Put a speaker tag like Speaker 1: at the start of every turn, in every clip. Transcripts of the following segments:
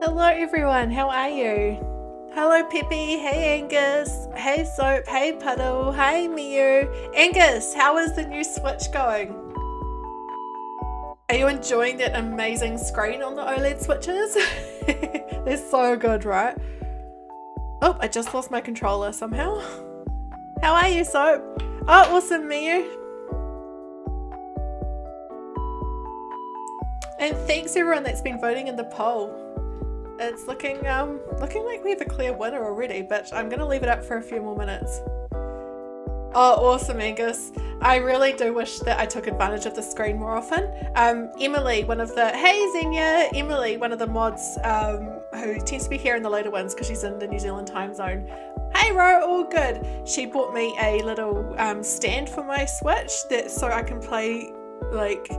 Speaker 1: Hello everyone, how are you? Hello Peppy, hey Angus, hey Soap, hey Puddle, hey Miu. Angus, how is the new Switch going? Are you enjoying that amazing screen on the OLED switches? They're so good, right? Oh, I just lost my controller somehow. How are you, Soap? Oh, awesome, Miu. And thanks everyone that's been voting in the poll. It's looking like we have a clear winner already, but I'm gonna leave it up for a few more minutes. Oh, awesome, Angus. I really do wish that I took advantage of the screen more often. Emily, hey Zenya, Emily, one of the mods who tends to be here in the later ones because she's in the New Zealand time zone. Hey Ro, all good. She bought me a little stand for my Switch so I can play like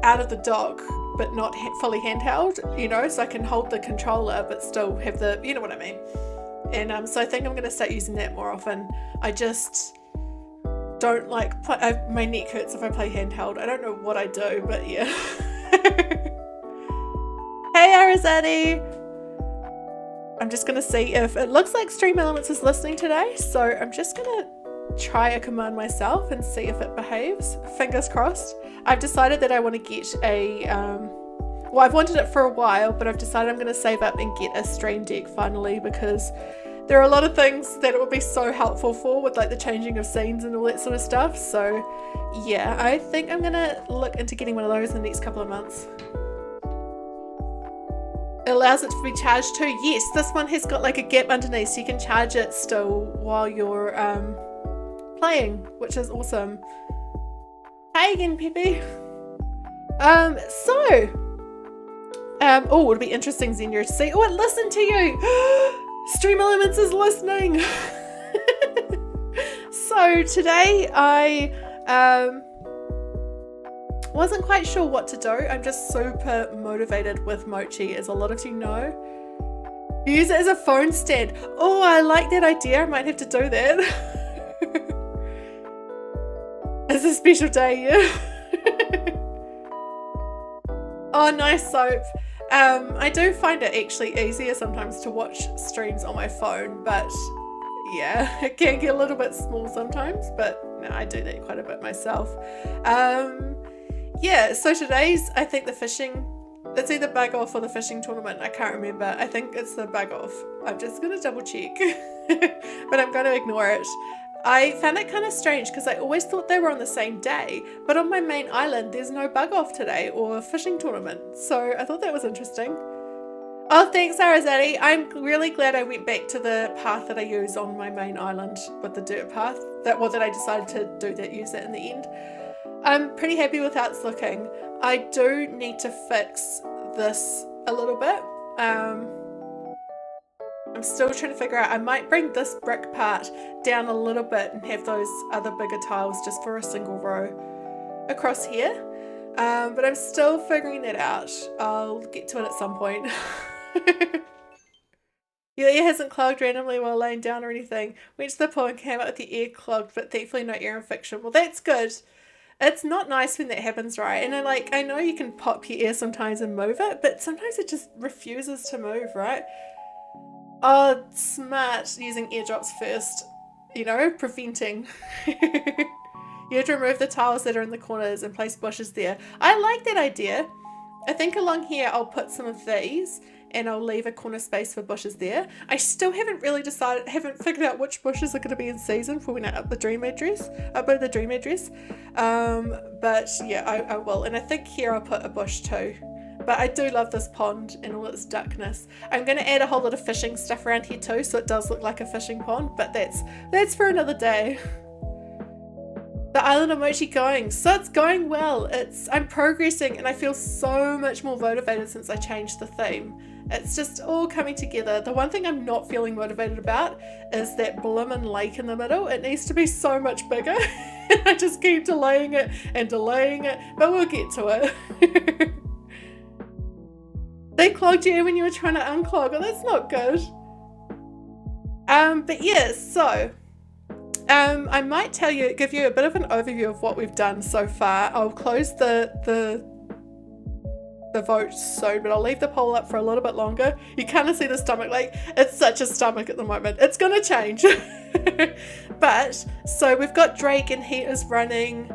Speaker 1: out of the dock, but not fully handheld, so I can hold the controller but still have the, you know what I mean. And so I think I'm going to start using that more often. I just don't like, my neck hurts if I play handheld. I don't know what I do, but yeah. Hey Arasaadi! I'm just going to see if, it looks like Stream Elements is listening today, so I'm just going to try a command myself and see if it behaves. Fingers crossed. I've decided that I want to get a well, I've wanted it for a while, but I've decided I'm going to save up and get a Stream Deck finally, because there are a lot of things that it would be so helpful for with like the changing of scenes and all that sort of stuff. So yeah, I think I'm going to look into getting one of those in the next couple of months. It allows it to be charged too. Yes, this one has got like a gap underneath so you can charge it still while you're playing, which is awesome. Hey again, Peppy. Oh, it'll be interesting, Zenya, to see. Oh, it listened to you. Stream Elements is listening. So today I wasn't quite sure what to do. I'm just super motivated with Mochi, as a lot of you know. Use it as a phone stand. Oh, I like that idea. I might have to do that. It's a special day, yeah. Oh, nice, Soap. I do find it actually easier sometimes to watch streams on my phone, but yeah, it can get a little bit small sometimes, but no, I do that quite a bit myself. Yeah, so today's, I think the fishing, it's either bug off or the fishing tournament, I can't remember. I think it's the bug off. I'm just going to double check, but I'm going to ignore it. I found it kind of strange because I always thought they were on the same day, but on my main island there's no bug off today or fishing tournament, so I thought that was interesting. Oh, thanks Arasaadi. I'm really glad I went back to the path that I use on my main island with the dirt path, that I decided to use that in the end. I'm pretty happy with how it's looking. I do need to fix this a little bit. I'm still trying to figure out, I might bring this brick part down a little bit and have those other bigger tiles just for a single row across here. But I'm still figuring that out. I'll get to it at some point. Your ear hasn't clogged randomly while laying down or anything. Went to the pool and came out with the ear clogged, but thankfully no ear infection. Well, that's good. It's not nice when that happens, right? And I know you can pop your ear sometimes and move it, but sometimes it just refuses to move, right? Oh, smart, using eardrops first, preventing. You have to remove the tiles that are in the corners and place bushes there. I like that idea. I think along here I'll put some of these and I'll leave a corner space for bushes there. I still haven't figured out which bushes are going to be in season for when I upload the dream address. But yeah, I will. And I think here I'll put a bush too. But I do love this pond and all its duckness. I'm going to add a whole lot of fishing stuff around here too, so it does look like a fishing pond, but that's for another day. The island of Mochi going. So it's going well. I'm progressing and I feel so much more motivated since I changed the theme. It's just all coming together. The one thing I'm not feeling motivated about is that bloomin' lake in the middle. It needs to be so much bigger. And I just keep delaying it, but we'll get to it. They clogged you when you were trying to unclog. Oh, that's not good. But yeah, so I might give you a bit of an overview of what we've done so far. I'll close the the vote soon, but I'll leave the poll up for a little bit longer. You kind of see the stomach, like, it's such a stomach at the moment. It's gonna change. But, so we've got Drake and he is running,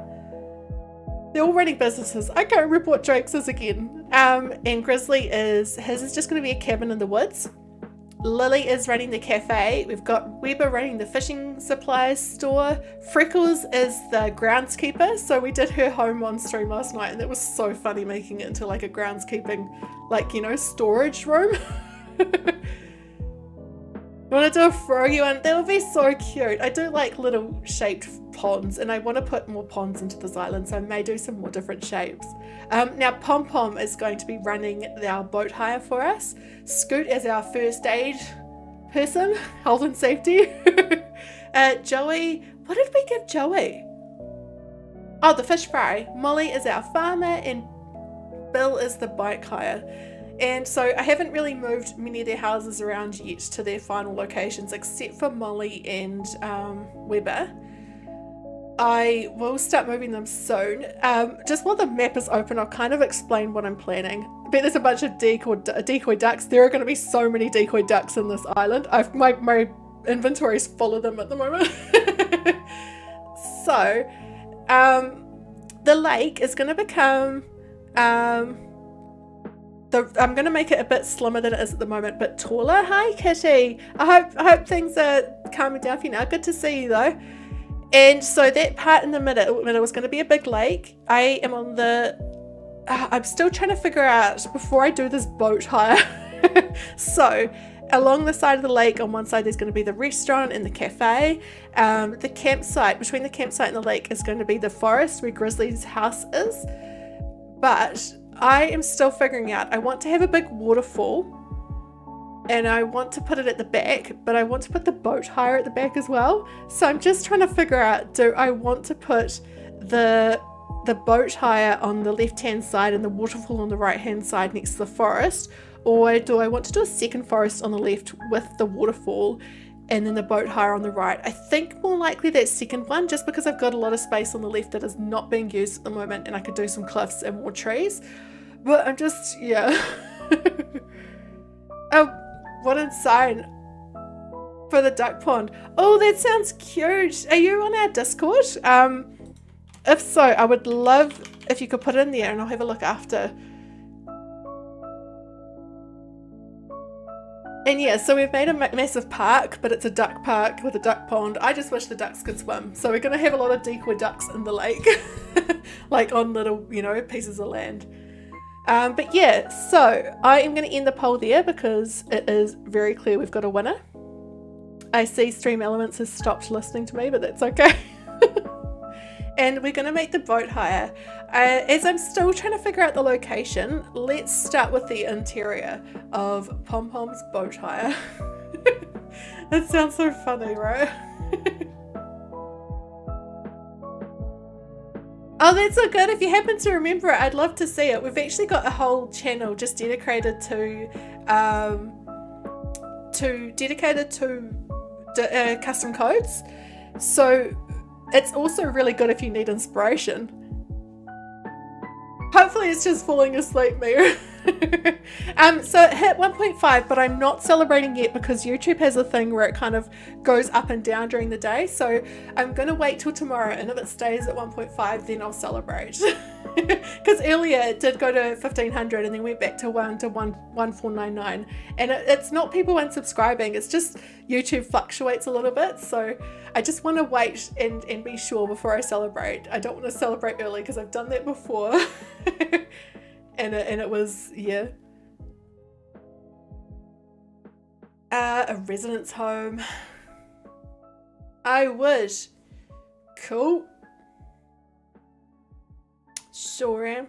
Speaker 1: they're all running businesses. I can't remember what Drake's is again. And Grizzly his is just gonna be a cabin in the woods. Lily is running the cafe. We've got Weber running the fishing supplies store. Freckles is the groundskeeper. So we did her home on stream last night and it was so funny making it into like a groundskeeping, like, you know, storage room. I want to do a froggy one. That would be so cute. I do like little shaped ponds and I want to put more ponds into this island, so I may do some more different shapes. Now Pom Pom is going to be running our boat hire for us. Scoot is our first aid person, health and safety. Joey, what did we give Joey? Oh, the fish fry. Molly is our farmer and Bill is the bike hire. And so I haven't really moved many of their houses around yet to their final locations, except for Molly and Weber. I will start moving them soon. Just while the map is open, I'll kind of explain what I'm planning. I bet there's a bunch of decoy ducks. There are going to be so many decoy ducks in this island. My inventory is full of them at the moment. So, the lake is going to become... I'm going to make it a bit slimmer than it is at the moment, but taller. Hi, Kitty. I hope things are calming down for you now. Good to see you, though. And so that part in the middle was going to be a big lake. I am on the... I'm still trying to figure out, before I do this boat hire. So, along the side of the lake, on one side, there's going to be the restaurant and the cafe. The campsite, between the campsite and the lake, is going to be the forest where Grizzly's house is. But... I am still figuring out, I want to have a big waterfall and I want to put it at the back, but I want to put the boat hire at the back as well. So I'm just trying to figure out, do I want to put the boat hire on the left hand side and the waterfall on the right hand side next to the forest, or do I want to do a second forest on the left with the waterfall and then the boat hire on the right? I think more likely that second one, just because I've got a lot of space on the left that is not being used at the moment and I could do some cliffs and more trees. But I'm just, yeah. Oh, what a sign for the duck pond. Oh, that sounds cute. Are you on our Discord? If so, I would love if you could put it in there and I'll have a look after. And yeah, so we've made a massive park, but it's a duck park with a duck pond. I just wish the ducks could swim. So we're going to have a lot of decoy ducks in the lake, like on little, you know, pieces of land. But yeah, so I am going to end the poll there because it is very clear we've got a winner. I see Stream Elements has stopped listening to me, but that's okay. And we're going to make the boat hire. As I'm still trying to figure out the location, let's start with the interior of Pom Pom's boat hire. That sounds so funny, right? Oh, that's so good. If you happen to remember it, I'd love to see it. We've actually got a whole channel just dedicated to custom codes. So it's also really good if you need inspiration. Hopefully it's just falling asleep, Mia. So it hit 1.5, but I'm not celebrating yet because YouTube has a thing where it kind of goes up and down during the day. So I'm going to wait till tomorrow, and if it stays at 1.5, then I'll celebrate. Because earlier it did go to 1500 and then went back to 1499. And it's not people unsubscribing, it's just YouTube fluctuates a little bit. So I just want to wait and be sure before I celebrate. I don't want to celebrate early because I've done that before. And it was, yeah. A residence home. I would. Cool. Sure am.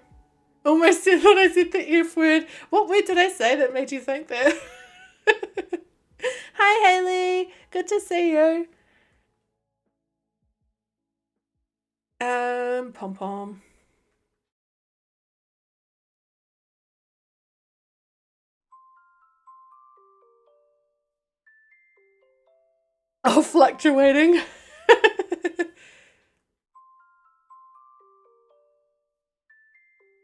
Speaker 1: Almost thought I said the F word. What word did I say that made you think that? Hi, Haley. Good to see you. Pom Pom. Oh, fluctuating.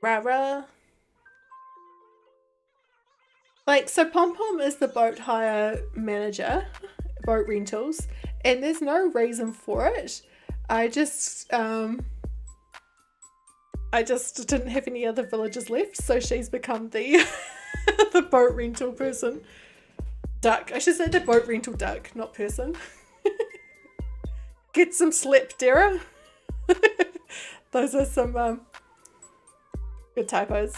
Speaker 1: Rah rah. Like, so Pom Pom is the boat hire manager, boat rentals, and there's no reason for it. I just didn't have any other villagers left, so she's become the the boat rental person. Duck. I should say the boat rental duck, not person. Get some sleep, Dara. Those are some good typos.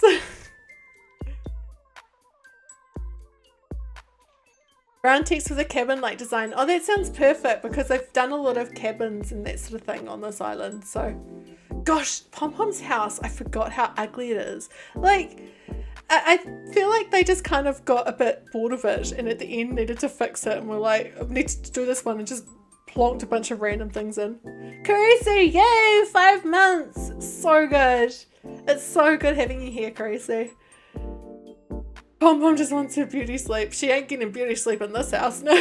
Speaker 1: Round text with a cabin like design. Oh, that sounds perfect because I've done a lot of cabins and that sort of thing on this island. So, gosh, Pom Pom's house, I forgot how ugly it is. Like, I feel like they just kind of got a bit bored of it and at the end needed to fix it and were like, I need to do this one and just plonked a bunch of random things in. Caeryssi, yay, 5 months. So good. It's so good having you here, Caeryssi. Pom Pom just wants her beauty sleep. She ain't getting beauty sleep in this house, no.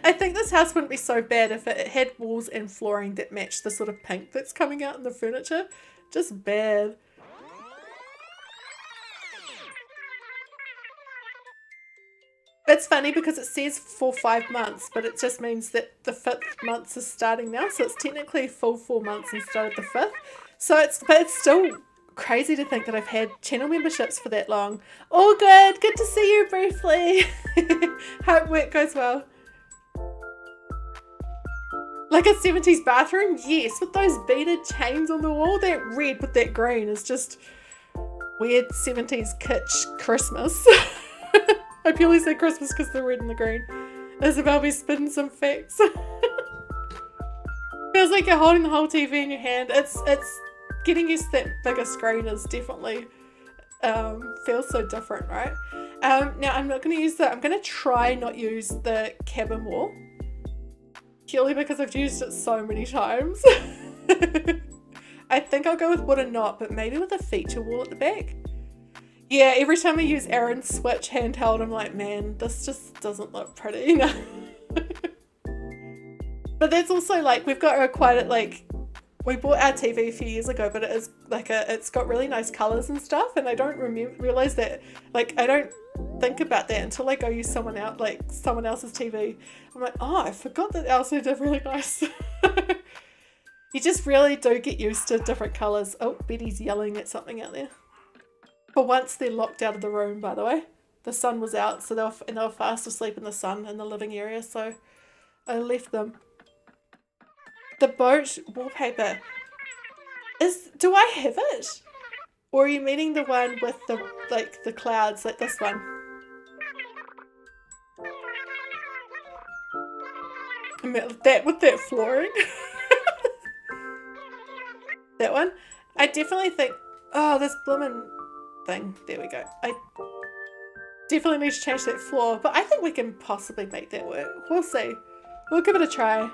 Speaker 1: I think this house wouldn't be so bad if it had walls and flooring that matched the sort of pink that's coming out in the furniture. Just bad. It's funny because it says for 5 months, but it just means that the 5th month is starting now. So it's technically full 4 months instead of the 5th. So it's still crazy to think that I've had channel memberships for that long. All good. Good to see you briefly. Hope work goes well. Like a 70s bathroom? Yes, with those beaded chains on the wall. That red with that green is just weird 70s kitsch Christmas. I purely say Christmas because the red and the green. Isabel be spitting some facts. Feels like you're holding the whole TV in your hand. It's getting used to that bigger screen is definitely feels so different, right? Now I'm not going to use that. I'm going to try not use the cabin wall purely because I've used it so many times. I think I'll go with wood and not, but maybe with a feature wall at the back. Yeah, every time I use Aaron's Switch handheld, I'm like, man, this just doesn't look pretty, you know? But that's also like, we've got quite a, like, we bought our TV a few years ago, but it is like it's got really nice colours and stuff, and I don't realise that, like, I don't think about that until I go use someone else's TV. I'm like, oh, I forgot that ours did really nice. You just really do get used to different colours. Oh, Betty's yelling at something out there. For once, they're locked out of the room, by the way. The sun was out, so they were fast asleep in the sun in the living area, so I left them. The boat wallpaper. Do I have it? Or are you meaning the one with the clouds, like this one? That with that flooring? That one? I definitely think, oh, this bloomin' thing. There we go. I definitely need to change that floor, but I think we can possibly make that work. We'll see. We'll give it a try.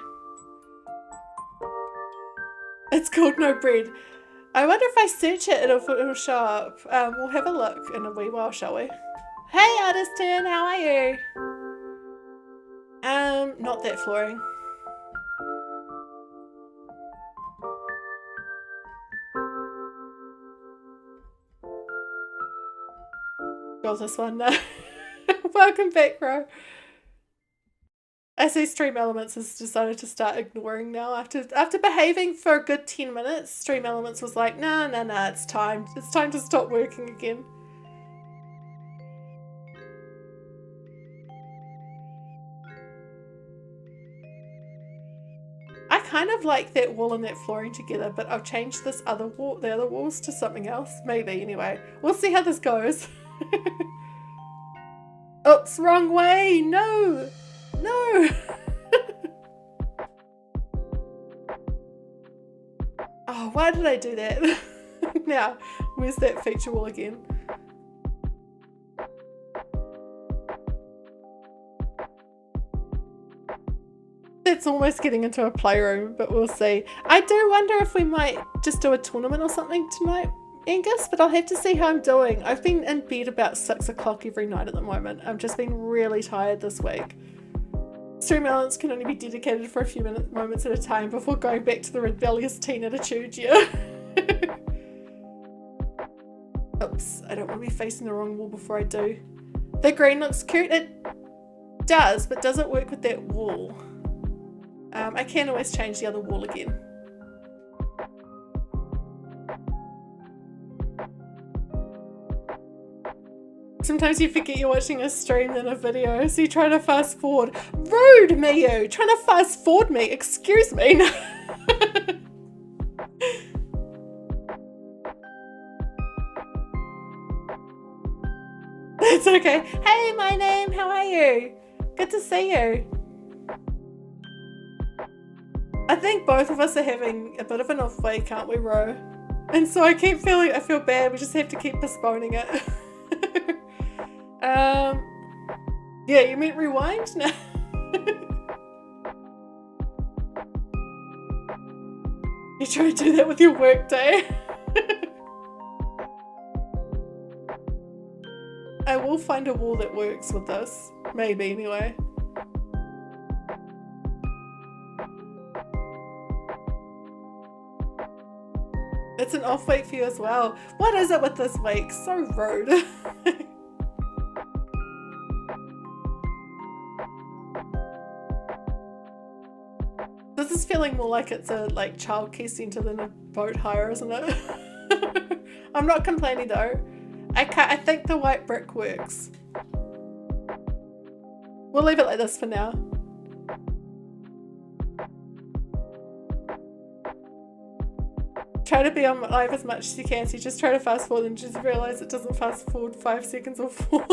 Speaker 1: It's called No Bread. I wonder if I search it, it'll show up. We'll have a look in a wee while, shall we? Hey, Artistan, how are you? Not that flooring. Got this one now. Welcome back, bro. I see Stream Elements has decided to start ignoring now after behaving for a good 10 minutes. Stream Elements was like, nah, it's time to stop working again. I kind of like that wall and that flooring together, but I'll change the other walls to something else. Maybe, anyway. We'll see how this goes. Oops, wrong way! No! No! Oh, why did I do that? Now, where's that feature wall again? That's almost getting into a playroom, but we'll see. I do wonder if we might just do a tournament or something tonight, Angus, but I'll have to see how I'm doing. I've been in bed about 6 o'clock every night at the moment. I've just been really tired this week. Stream elements can only be dedicated for a few moments at a time before going back to the rebellious teen attitude, yeah. Oops, I don't want to be facing the wrong wall before I do. The green looks cute. It does, but does it work with that wall? I can always change the other wall again. Sometimes you forget you're watching a stream than a video, so you try to fast forward. Rude, Miyu! Trying to fast forward me, excuse me. It's okay. Hey, my name, how are you? Good to see you. I think both of us are having a bit of an off week, aren't we, Ro? And so I keep feeling, I feel bad, we just have to keep postponing it. Yeah, you meant rewind? No. You try to do that with your work day. I will find a wall that works with this. Maybe, anyway. It's an off week for you as well. What is it with this week? So rude. This is feeling more like it's a childcare centre than a boat hire, isn't it? I'm not complaining though. I think the white brick works. We'll leave it like this for now. Try to be on live as much as you can, so you just try to fast forward and just realise it doesn't fast forward 5 seconds or 4.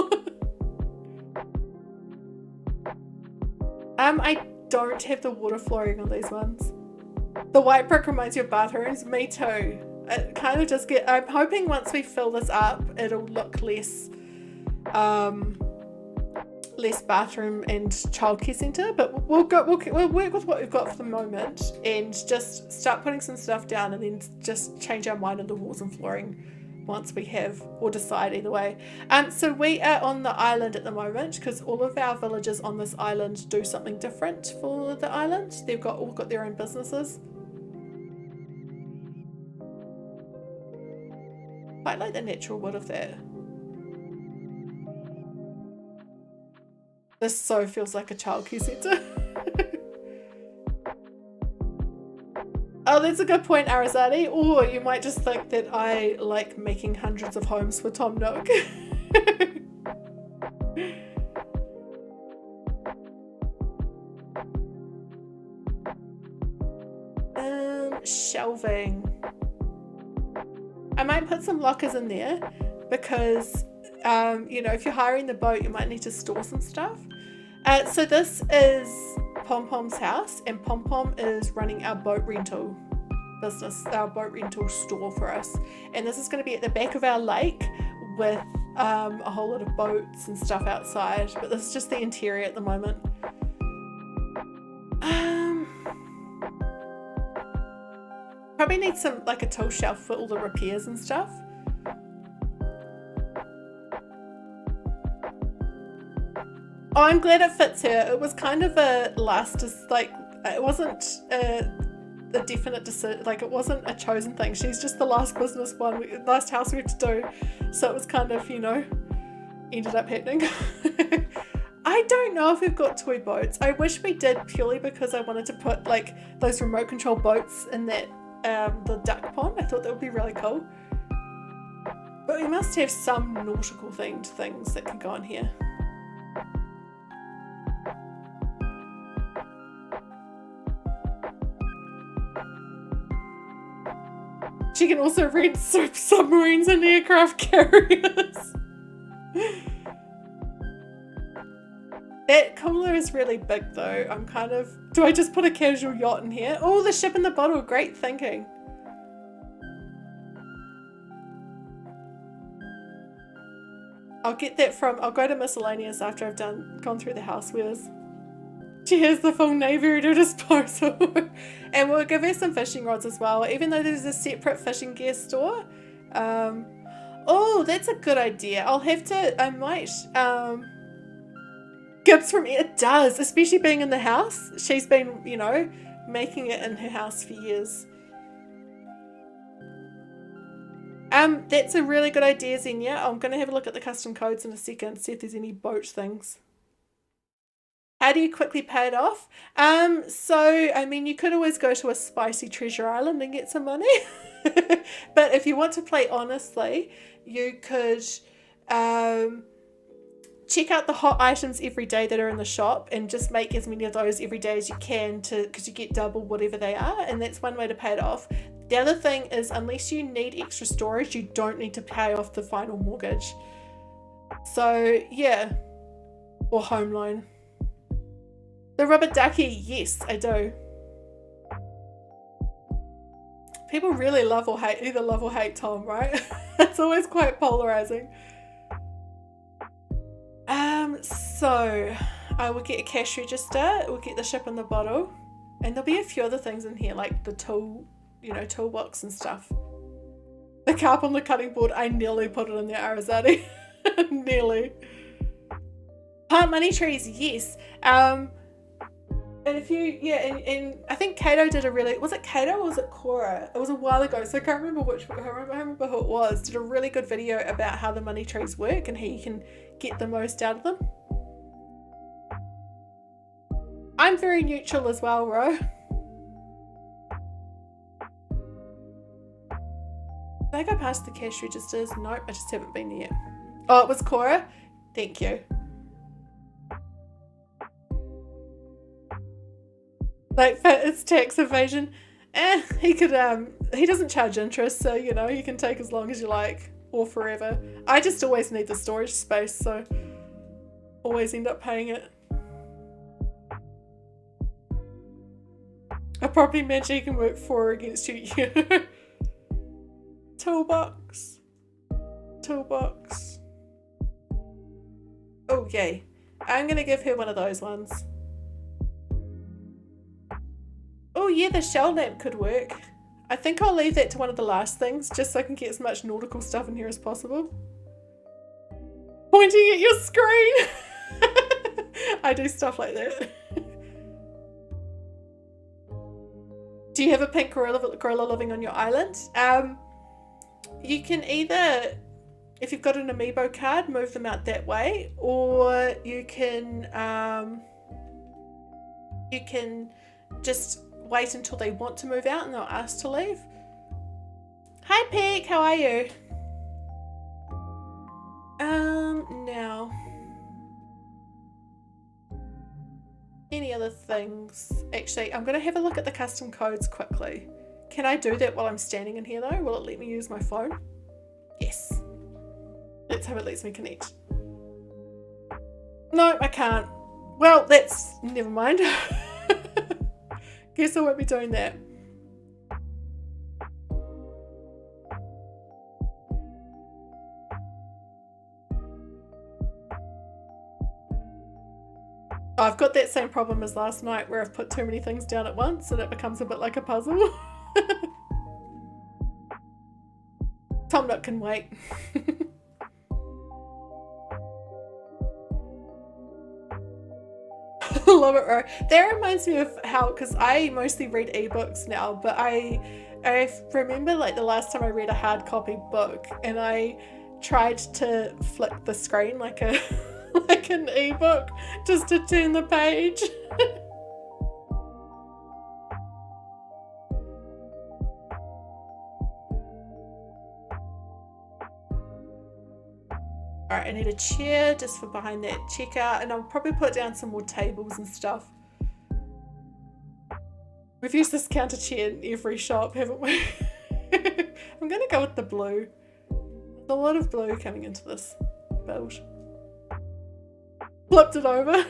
Speaker 1: I don't have the water flooring on these ones. The white brick reminds you of bathrooms. Me too. It kind of just I'm hoping once we fill this up, it'll look less bathroom and childcare centre, but we'll work with what we've got for the moment and just start putting some stuff down and then just change our mind on the walls and flooring once we have, or decide either way. So we are on the island at the moment because all of our villagers on this island do something different for the island. They've all got their own businesses. I like the natural wood of that. This so feels like a childcare centre. Oh, that's a good point, Arasaadi. Or you might just think that I like making hundreds of homes for Tom Nook. Shelving. I might put some lockers in there because you know, if you're hiring the boat, you might need to store some stuff. So this is Pom Pom's house, and Pom Pom is running our boat rental business, our boat rental store for us. And this is going to be at the back of our lake with a whole lot of boats and stuff outside. But this is just the interior at the moment. Probably need some, like a tool shelf for all the repairs and stuff. Oh, I'm glad it fits her. It was kind of a it wasn't a definite decision, like it wasn't a chosen thing. She's just the last last house we had to do. So it was kind of, you know, ended up happening. I don't know if we've got toy boats. I wish we did, purely because I wanted to put like those remote control boats in that the duck pond. I thought that would be really cool. But we must have some nautical themed things that can go on here. She can also read submarines and aircraft carriers. That cooler is really big though. I'm kind of... Do I just put a casual yacht in here? Oh, the ship in the bottle. Great thinking. I'll get that from... I'll go to miscellaneous after I've gone through the housewares. She has the full navy at her disposal. And we'll give her some fishing rods as well, even though there's a separate fishing gear store. Oh, that's a good idea. I'll have to... I might... Gibbs from it does, especially being in the house. She's been, you know, making it in her house for years. That's a really good idea, Zenya. I'm going to have a look at the custom codes in a second, see if there's any boat things. How do you quickly pay it off? So, I mean, you could always go to a spicy treasure island and get some money. But if you want to play honestly, you could check out the hot items every day that are in the shop and just make as many of those every day as you can, because you get double whatever they are, and that's one way to pay it off. The other thing is, unless you need extra storage, you don't need to pay off the final mortgage. So, yeah. Or home loan. The rubber ducky, yes, I do. People really love or hate, either love or hate Tom, right? It's always quite polarizing. So I will get a cash register, we'll get the ship in the bottle, and there'll be a few other things in here, like the toolbox and stuff. The carp on the cutting board, I nearly put it in the Arasaadi. Nearly. Plant money trees, yes. And if you, and I think Kato did a really, was it Kato or was it Cora? It was a while ago, so I can't remember I remember who it was, did a really good video about how the money trees work and how you can get the most out of them. I'm very neutral as well, Ro. Did I go past the cash registers? Nope, I just haven't been there yet. Oh, it was Cora? Thank you. Like, it's tax evasion. He could, he doesn't charge interest, so, you know, you can take as long as you like, or forever. I just always need the storage space, so always end up paying it. A property manager can work for or against you. Toolbox. Toolbox. Oh, yay. I'm gonna give her one of those ones. Oh yeah, the shell lamp could work. I think I'll leave that to one of the last things, just so I can get as much nautical stuff in here as possible. Pointing at your screen! I do stuff like that. Do you have a pink gorilla living on your island? You can either, if you've got an amiibo card, move them out that way, or you can just wait until they want to move out and they'll ask to leave. Hi Peck, how are you? Now, any other things? Actually, I'm gonna have a look at the custom codes quickly. Can I do that while I'm standing in here though? Will it let me use my phone? Yes. Let's hope it lets me connect. No, I can't. Well, that's, never mind. Guess I won't be doing that. Oh, I've got that same problem as last night where I've put too many things down at once and it becomes a bit like a puzzle. Tom Nook can wait. Love it, Ro. That reminds me of how, because I mostly read ebooks now, but I remember like the last time I read a hard copy book and I tried to flick the screen like a like an ebook just to turn the page. Alright, I need a chair just for behind that checkout, and I'll probably put down some more tables and stuff. We've used this counter chair in every shop, haven't we? I'm gonna go with the blue. There's a lot of blue coming into this build. Flipped it over.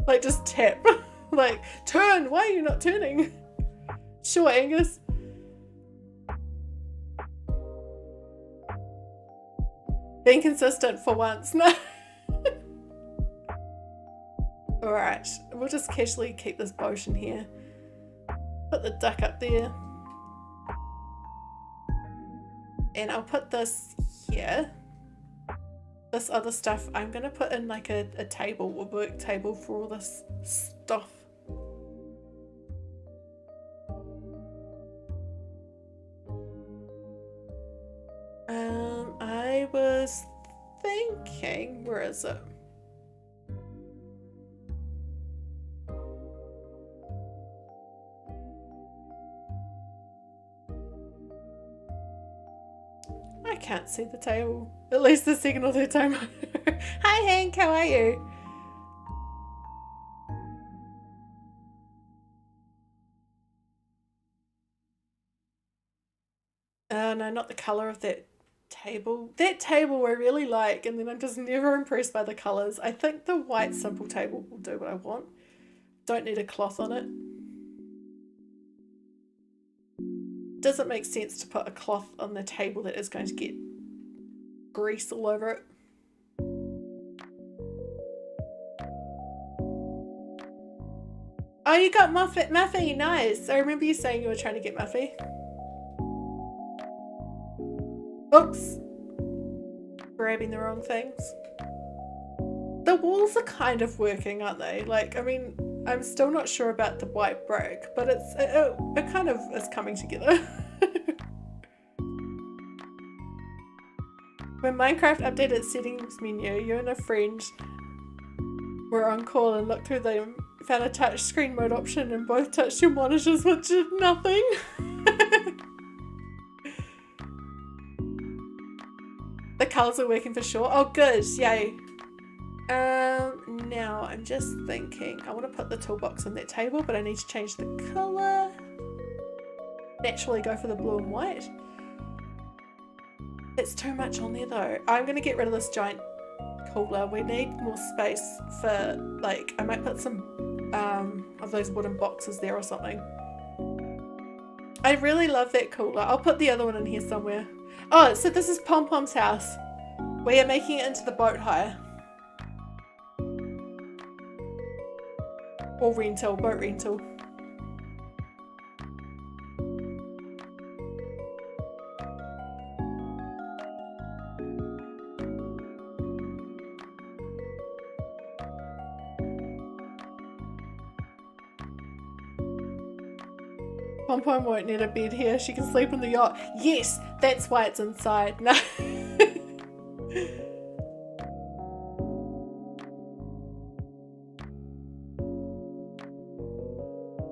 Speaker 1: Like, just tap. Like, turn! Why are you not turning? Sure, Angus. Being consistent for once. No. Alright, we'll just casually keep this boat in here. Put the duck up there. And I'll put this here. This other stuff, I'm going to put in like a table, a work table for all this stuff. was thinking, where is it? I can't see the table. At least the second or third time. Hi Hank, how are you? No, not the colour of that table. That table I really like, and then I'm just never impressed by the colours. I think the white simple table will do what I want. Don't need a cloth on it. Doesn't make sense to put a cloth on the table that is going to get grease all over it. Oh, you got Muffy, nice. I remember you saying you were trying to get Muffy. Oops. Grabbing the wrong things. The walls are kind of working, aren't they? Like, I mean, I'm still not sure about the white brick, but it kind of is coming together. When Minecraft updated its settings menu, you and a friend were on call and looked through them, found a touch screen mode option and both touched your monitors, which did nothing. The colours are working for sure. Oh good, yay. Now I'm just thinking, I want to put the toolbox on that table, but I need to change the colour. Naturally go for the blue and white. It's too much on there though. I'm going to get rid of this giant cooler. We need more space for, like, I might put some of those wooden boxes there or something. I really love that cooler. I'll put the other one in here somewhere. Oh, so this is Pom Pom's house. We are making it into the boat hire. Or rental, boat rental. Pom Pom won't need a bed here. She can sleep in the yacht. Yes, that's why it's inside. No.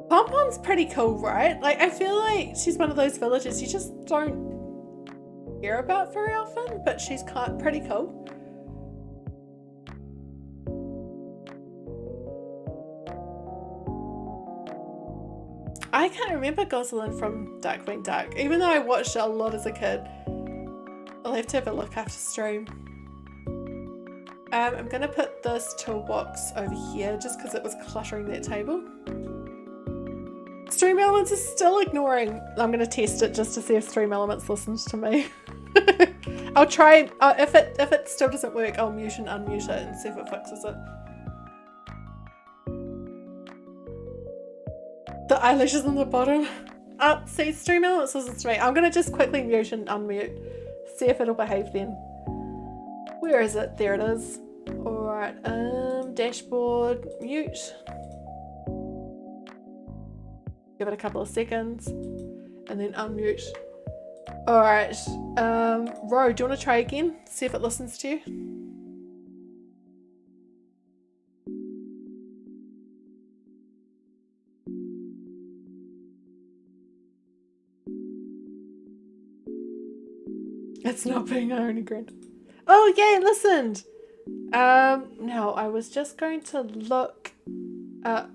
Speaker 1: Pom Pom's pretty cool, right? Like, I feel like she's one of those villagers you just don't hear about very often, but she's pretty cool. I can't remember Gosselin from Darkwing Duck, even though I watched it a lot as a kid. I'll have to have a look after stream. I'm going to put this toolbox over here just because it was cluttering that table. Stream Elements is still ignoring. I'm going to test it just to see if Stream Elements listens to me. I'll try, if it still doesn't work, I'll mute and unmute it and see if it fixes it. The eyelashes on the bottom. See, Stream Elements listens to me. I'm going to just quickly mute and unmute. See if it'll behave then. Where is it? There it is. Alright, dashboard, mute. Give it a couple of seconds. And then unmute. Alright, Ro, do you want to try again? See if it listens to you? It's not being only granted. Oh yay, it listened! Now I was just going to look at...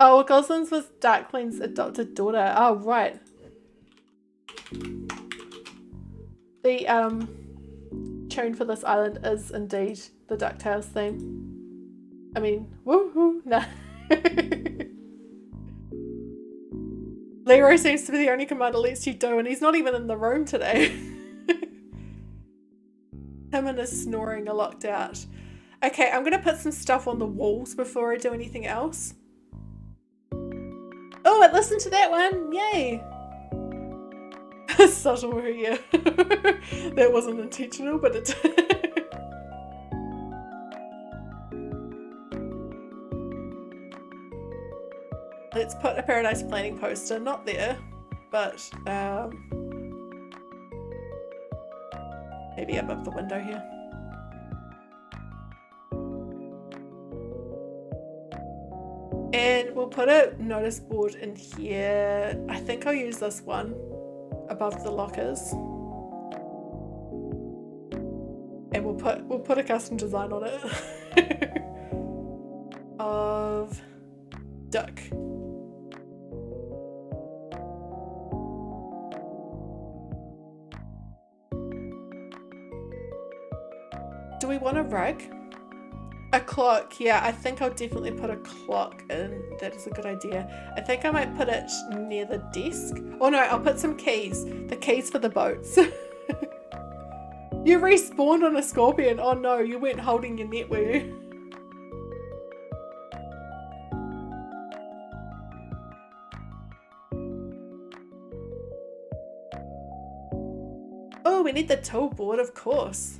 Speaker 1: Oh, Goslin's was Darkwing's adopted daughter. Oh, right. The tune for this island is indeed the DuckTales theme. I mean, woohoo, no. Leroy seems to be the only command it lets you do, and he's not even in the room today. Him and his snoring are locked out. Okay, I'm going to put some stuff on the walls before I do anything else. Oh, it listened to that one. Yay. Subtle, yeah. That wasn't intentional, but it did. Let's put a Paradise Planning poster. Not there, but... maybe above the window here. And we'll put a notice board in here. I think I'll use this one above the lockers. And we'll put a custom design on it of duck. Do we want a rug? A clock, yeah, I think I'll definitely put a clock in. That is a good idea. I think I might put it near the desk. Oh no, I'll put some keys. The keys for the boats. You respawned on a scorpion. Oh no, you weren't holding your net, were you? Oh, we need the tool board, of course.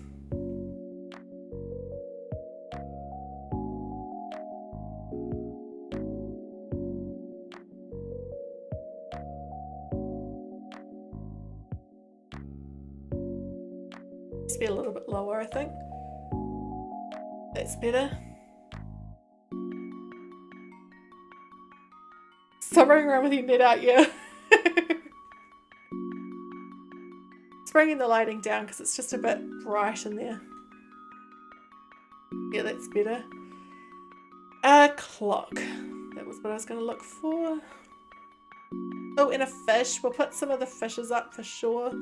Speaker 1: Be a little bit lower, I think. That's better. Stop running around with your net out, yeah. It's bringing the lighting down because it's just a bit bright in there. Yeah, that's better. A clock. That was what I was going to look for. Oh, and a fish. We'll put some of the fishes up for sure.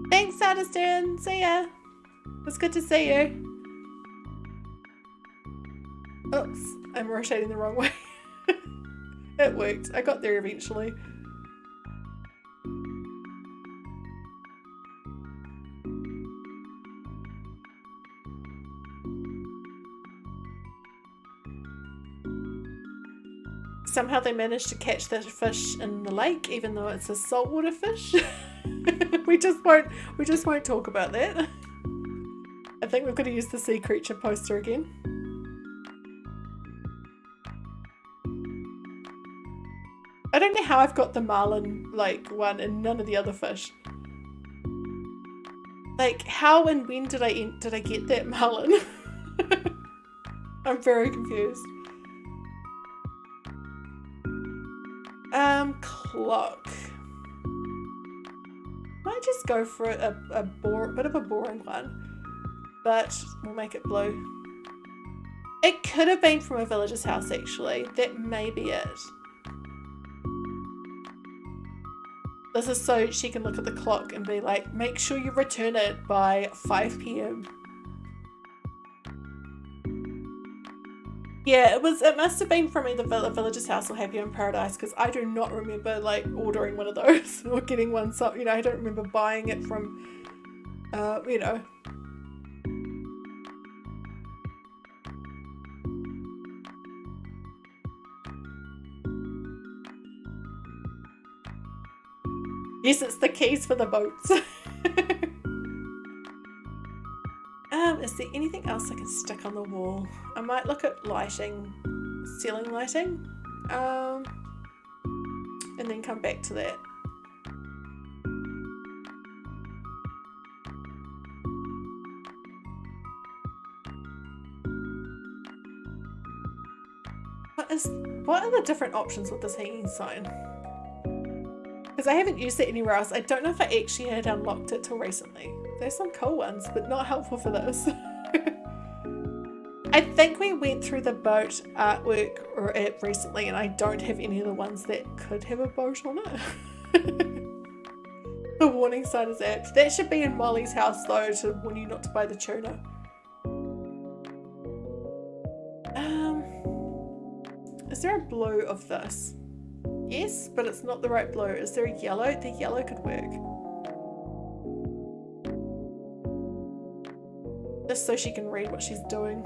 Speaker 1: Thanks, Addiston. See ya. It was good to see you. Oops, I'm rotating the wrong way. It worked. I got there eventually. Somehow they managed to catch that fish in the lake, even though it's a saltwater fish. we just won't talk about that. I think we've got to use the sea creature poster again. I don't know how I've got the marlin like one and none of the other fish. Like how and when did I get that marlin? I'm very confused. Clock. Might just go for a bit of a boring one, but we'll make it blue. It could have been from a villager's house actually. That may be it. This is so she can look at the clock and be like, make sure you return it by 5 PM. Yeah, it must have been from either Villager's House or Happy in Paradise, because I do not remember like ordering one of those or getting one. So, you know, I don't remember buying it from, you know. Yes, it's the keys for the boats. Is there anything else I can stick on the wall? I might look at lighting, ceiling lighting, and then come back to that. What are the different options with this hanging sign? Because I haven't used it anywhere else. I don't know if I actually had unlocked it till recently. There's some cool ones, but not helpful for this. I think we went through the boat artwork or app recently, and I don't have any of the ones that could have a boat on it. The warning sign is apt. That should be in Molly's house though, to warn you not to buy the tuna. Is there a blue of this? Yes, but it's not the right blue. Is there a yellow? The yellow could work. Just so she can read what she's doing.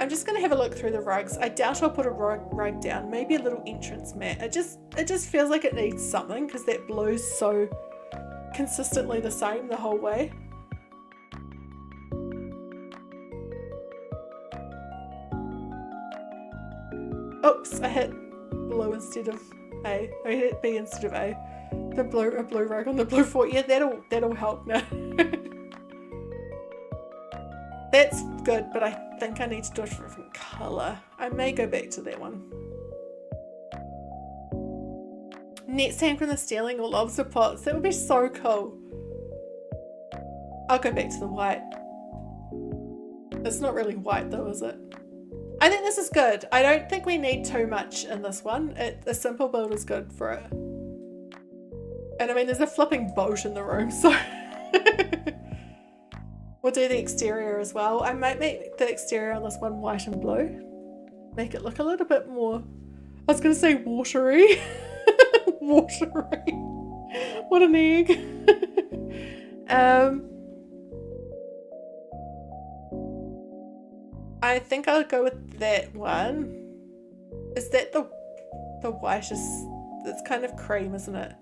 Speaker 1: I'm just going to have a look through the rugs. I doubt I'll put a rug down. Maybe a little entrance mat. It just feels like it needs something because that blue's so consistently the same the whole way. Oops, I hit blue instead of A. I mean, B instead of A. A blue rug on the blue floor. Yeah, that'll help now. That's good, but I think I need to do a different colour. I may go back to that one. Next time from the stealing or lobster pots. That would be so cool. I'll go back to the white. It's not really white though, is it? I think this is good. I don't think we need too much in this one. A simple build is good for it. And I mean, there's a flipping boat in the room, so... We'll do the exterior as well. I might make the exterior on this one white and blue. Make it look a little bit more... I was going to say watery. Watery. What an egg. I think I'll go with that one. Is that the whitest? It's kind of cream, isn't it?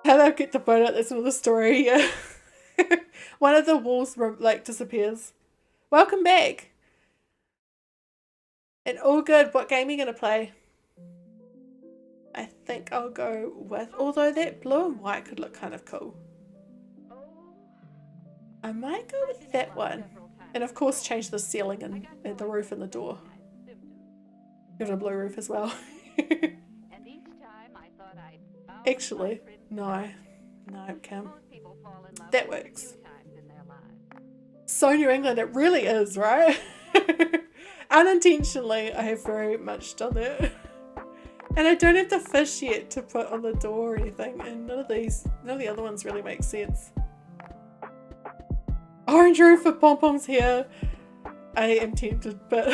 Speaker 1: How do I get the boat out? That's another story. Yeah. One of the walls like disappears. Welcome back. And all good. What game are you gonna play? I think I'll go with, although that blue and white could look kind of cool. I might go with that one. And of course change the ceiling and the roof and the door. Give it a blue roof as well. Actually, no, Kim. That works. So New England, it really is, right? Unintentionally, I have very much done that. And I don't have the fish yet to put on the door or anything, and none of the other ones really make sense. Orange roof for pom-poms here. I am tempted, but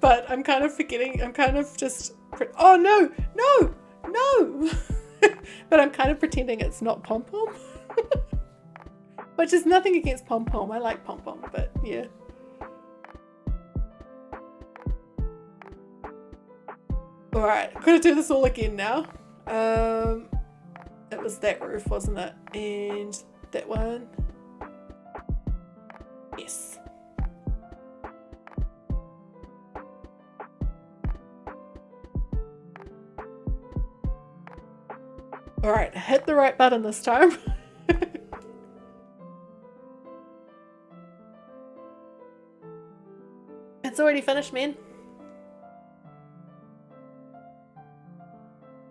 Speaker 1: but I'm kind of forgetting. I'm kind of just, oh no, but I'm kind of pretending it's not pom-pom. Which is nothing against pom-pom. I like pom-pom, but yeah. Alright, gotta do this all again now. It was that roof, wasn't it? And that one. Yes. Alright, hit the right button this time. It's already finished, man.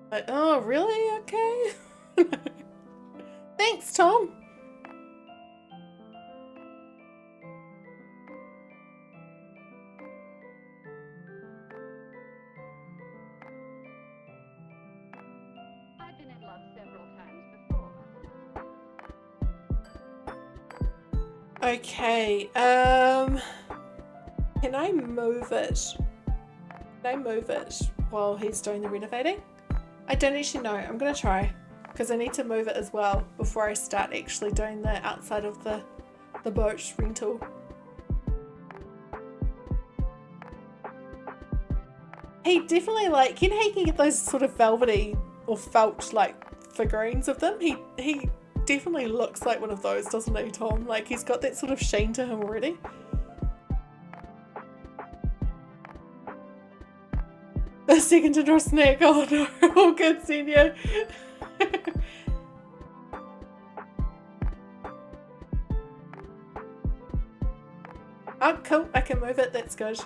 Speaker 1: Like, oh, really? Okay. Thanks, Tom.
Speaker 2: I've been in love several times before.
Speaker 1: Okay, can I move it? Can I move it while he's doing the renovating? I don't actually know. I'm gonna try because I need to move it as well before I start actually doing the outside of the boat rental. He definitely, like, you know how you can get those sort of velvety or felt like figurines of them? He definitely looks like one of those, doesn't he, Tom? Like, he's got that sort of sheen to him already. A second to draw snack. Oh no, all good, Zenya. Oh, cool. I can move it. That's good.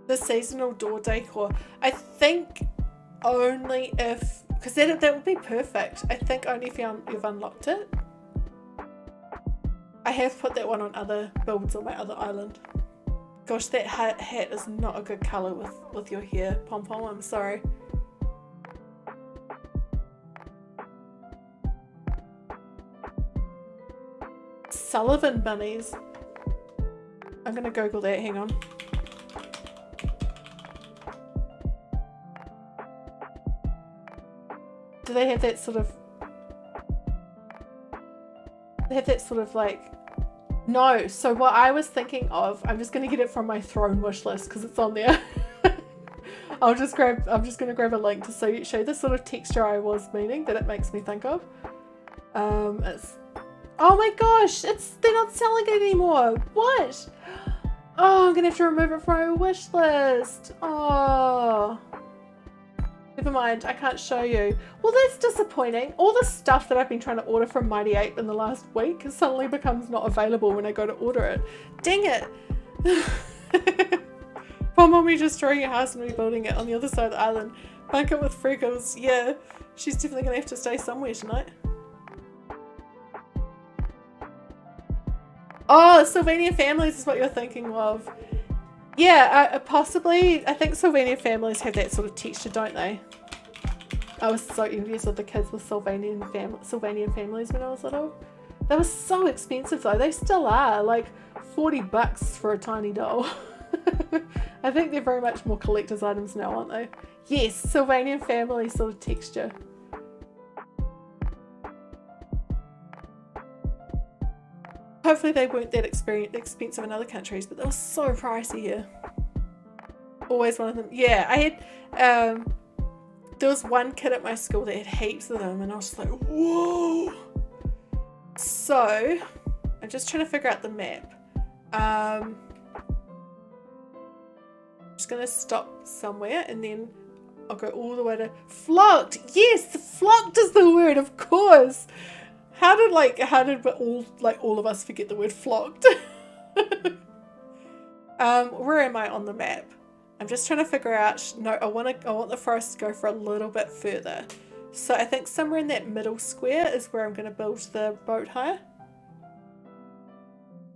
Speaker 1: The seasonal door decor. I think only if, because that would be perfect. I think only if you've unlocked it. I have put that one on other builds on my other island. Gosh, that hat is not a good colour with your hair, Pom-Pom. I'm sorry. Sullivan bunnies. I'm gonna Google that. Hang on. Do they have that sort of... They have that sort of like... No, so what I was thinking of, I'm just going to get it from my throne wish list because it's on there. I'm just going to grab a link to show you the sort of texture I was meaning that it makes me think of. It's Oh my gosh, they're not selling it anymore. What? Oh, I'm gonna have to remove it from my wish list. Oh. Never mind, I can't show you. Well, that's disappointing. All the stuff that I've been trying to order from Mighty Ape in the last week suddenly becomes not available when I go to order it. Dang it. Poor mommy just destroying a house and rebuilding it on the other side of the island. Bunk it with freckles. Yeah, she's definitely gonna have to stay somewhere tonight. Oh, Sylvanian Families is what you're thinking of. Yeah, possibly. I think Sylvanian Families have that sort of texture, don't they? I was so envious of the kids with Sylvanian Families when I was little. They were so expensive though. They still are, like $40 for a tiny doll. I think they're very much more collector's items now, aren't they? Yes, Sylvanian Family sort of texture. Hopefully they weren't that expensive in other countries, but they were so pricey here. Always one of them. Yeah, I had, there was one kid at my school that had heaps of them, and I was just like, whoa! So, I'm just trying to figure out the map. I'm just going to stop somewhere, and then I'll go all the way to flocked. Yes, flocked is the word, of course. How did all of us forget the word flocked? Where am I on the map? I'm just trying to figure out. No, I want the forest to go for a little bit further. So I think somewhere in that middle square is where I'm going to build the boat hire.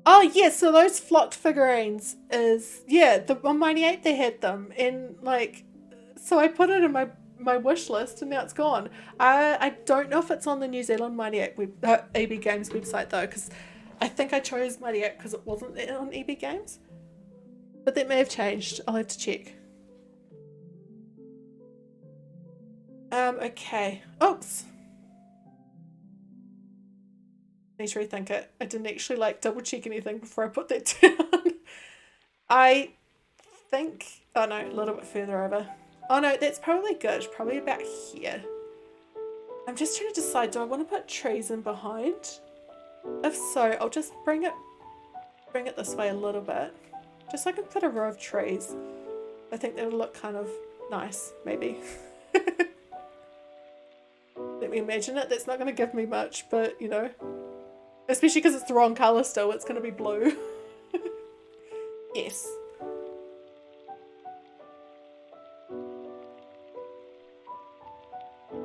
Speaker 1: Oh yeah, so those flocked figurines is, yeah, on Mighty Ape they had them, and like, so I put it in my wish list and now it's gone. I don't know if it's on the New Zealand Mighty Ape EB Games website though, because I think I chose Mighty Ape because it wasn't on EB Games, but that may have changed. I'll have to check. Okay. Oops. I need to rethink it. I didn't actually like double check anything before I put that down. I think, oh no, a little bit further over. Oh no, that's probably good. Probably about here. I'm just trying to decide, do I want to put trees in behind? If so, I'll just bring it this way a little bit. Just so I can put a row of trees. I think that would look kind of nice, maybe. Let me imagine it. That's not going to give me much, but you know. Especially because it's the wrong colour still. It's going to be blue. Yes.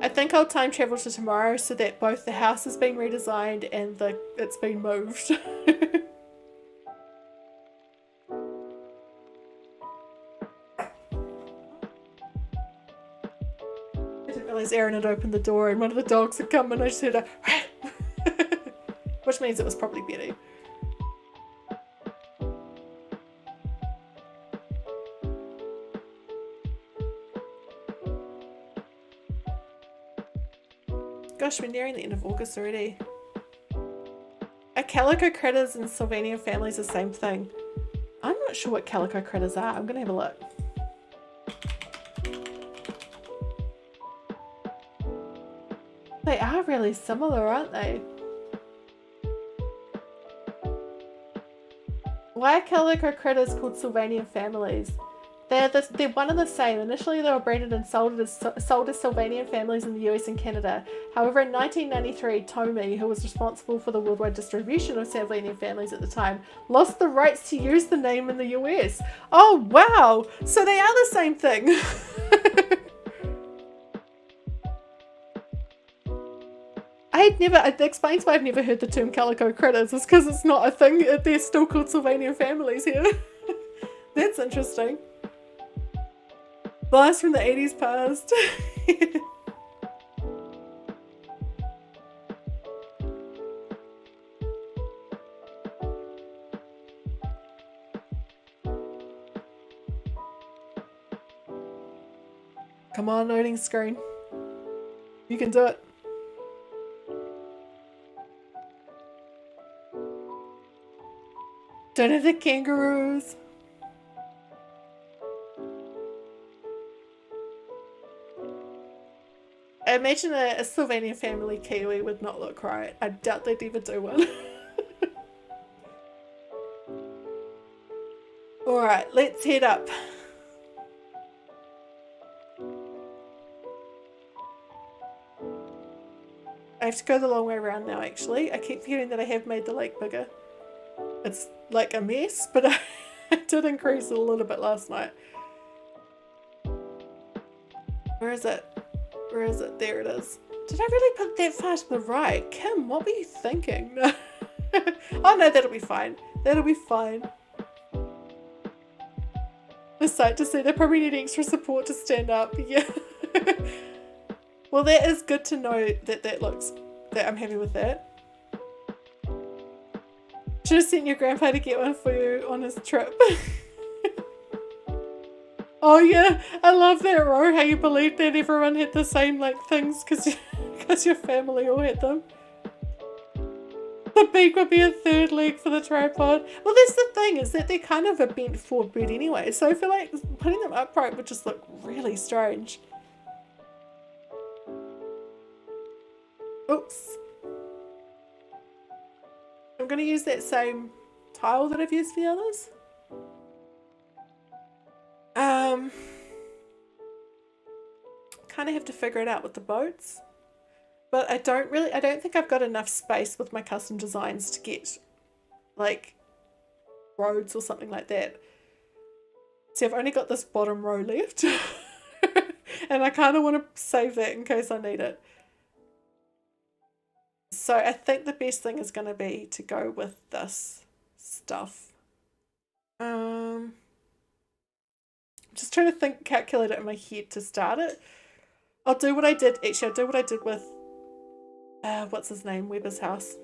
Speaker 1: I think I'll time travel to tomorrow so that both the house is being redesigned and it's been moved. I didn't realise Erin had opened the door and one of the dogs had come and I just heard a which means it was probably Betty. Gosh, we're nearing the end of August already. Are calico critters and Sylvanian Families the same thing? I'm not sure what calico critters are. I'm going to have a look. They are really similar, aren't they? Why are calico critters called Sylvanian Families? They're one and the same. Initially, they were branded and sold as Sylvanian Families in the US and Canada. However, in 1993, Tommy, who was responsible for the worldwide distribution of Sylvanian Families at the time, lost the rights to use the name in the US. Oh, wow! So they are the same thing. That explains why I've never heard the term calico critters. It's because it's not a thing. They're still called Sylvanian Families here. That's interesting. Blast from the 80s past. Come on, loading screen. You can do it. Don't have the kangaroos. I imagine a Sylvanian family Kiwi would not look right. I doubt they'd ever do one. Alright, let's head up. I have to go the long way around now, actually. I keep forgetting that I have made the lake bigger. It's like a mess, but I did increase it a little bit last night. Where is it? Where is it? There it is. Did I really put that far to the right? Kim, what were you thinking? Oh no, that'll be fine. That'll be fine. The sight to see, they probably need extra support to stand up. Yeah. Well, that is good to know that I'm happy with that. Should have sent your grandpa to get one for you on his trip. Oh yeah, I love that, Ro, how you believed that everyone had the same like things because your family all had them. The beak would be a third leg for the tripod. Well, that's the thing, is that they're kind of a bent forward bed anyway, so I feel like putting them upright would just look really strange. Oops. I'm going to use that same tile that I've used for the others. Kind of have to figure it out with the boats. But I don't think I've got enough space with my custom designs to get like roads or something like that. See, I've only got this bottom row left. And I kind of want to save that in case I need it. So I think the best thing is going to be to go with this stuff. Just trying to calculate it in my head to start it. I'll do what I did with, what's his name, Weber's house.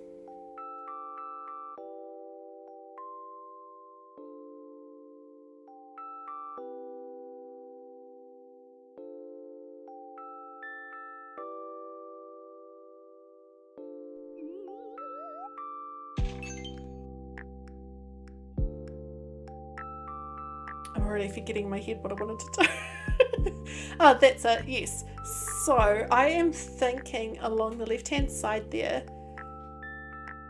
Speaker 1: I'm already forgetting in my head what I wanted to do. Oh, that's it, yes. So I am thinking along the left hand side there,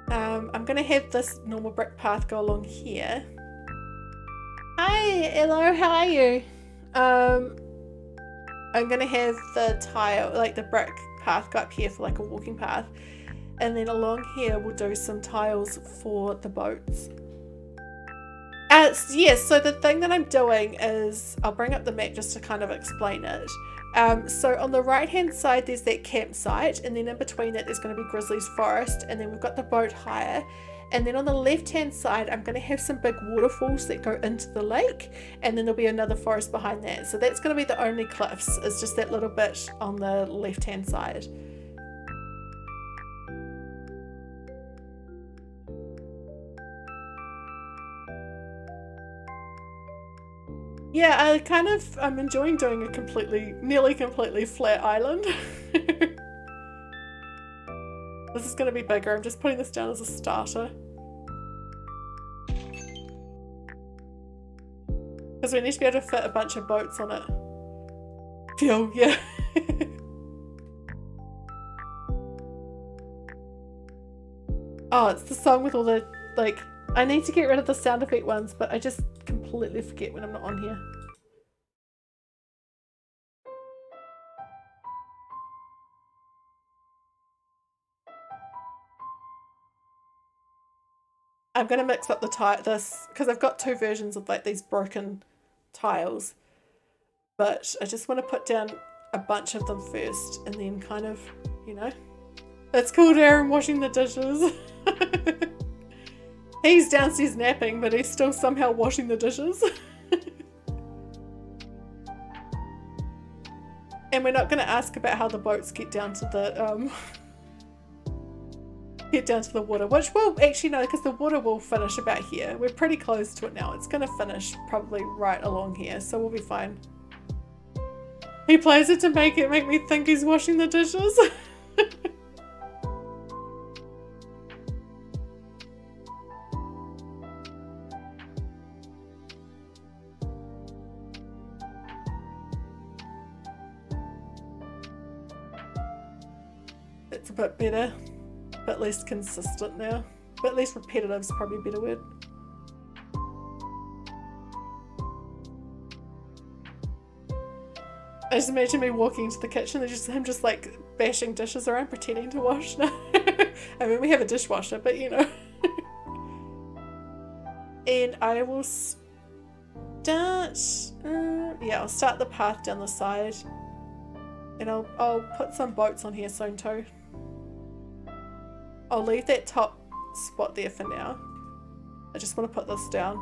Speaker 1: I'm going to have this normal brick path go along here. Hi, hello, how are you? I'm going to have the tile, like the brick path go up here for like a walking path. And then along here we'll do some tiles for the boats. Yes, so the thing that I'm doing is, I'll bring up the map just to kind of explain it. So on the right hand side there's that campsite, and then in between it there's going to be Grizzly's Forest, and then we've got the boat hire. And then on the left hand side I'm going to have some big waterfalls that go into the lake, and then there'll be another forest behind that. So that's going to be the only cliffs, it's just that little bit on the left hand side. Yeah, I'm enjoying doing a nearly completely flat island. This is going to be bigger. I'm just putting this down as a starter. Because we need to be able to fit a bunch of boats on it. Phew, yeah. Oh, it's the song with all the, like, I need to get rid of the sound effect ones, but I just completely forget when I'm not on here. I'm going to mix up this, because I've got two versions of like these broken tiles, but I just want to put down a bunch of them first, and then kind of, you know. It's called Aaron washing the dishes. He's downstairs napping, but he's still somehow washing the dishes. And we're not going to ask about how the boats get down to the water, which will actually, no, because the water will finish about here. We're pretty close to it now. It's going to finish probably right along here, so we'll be fine. He plays it to make me think he's washing the dishes. It's a bit better, a bit less consistent now. A bit less repetitive is probably a better word. I just imagine me walking into the kitchen and I'm just like bashing dishes around, pretending to wash. No. I mean, we have a dishwasher, but you know. And I will start, I'll start the path down the side. And I'll put some boats on here soon too. I'll leave that top spot there for now. I just want to put this down.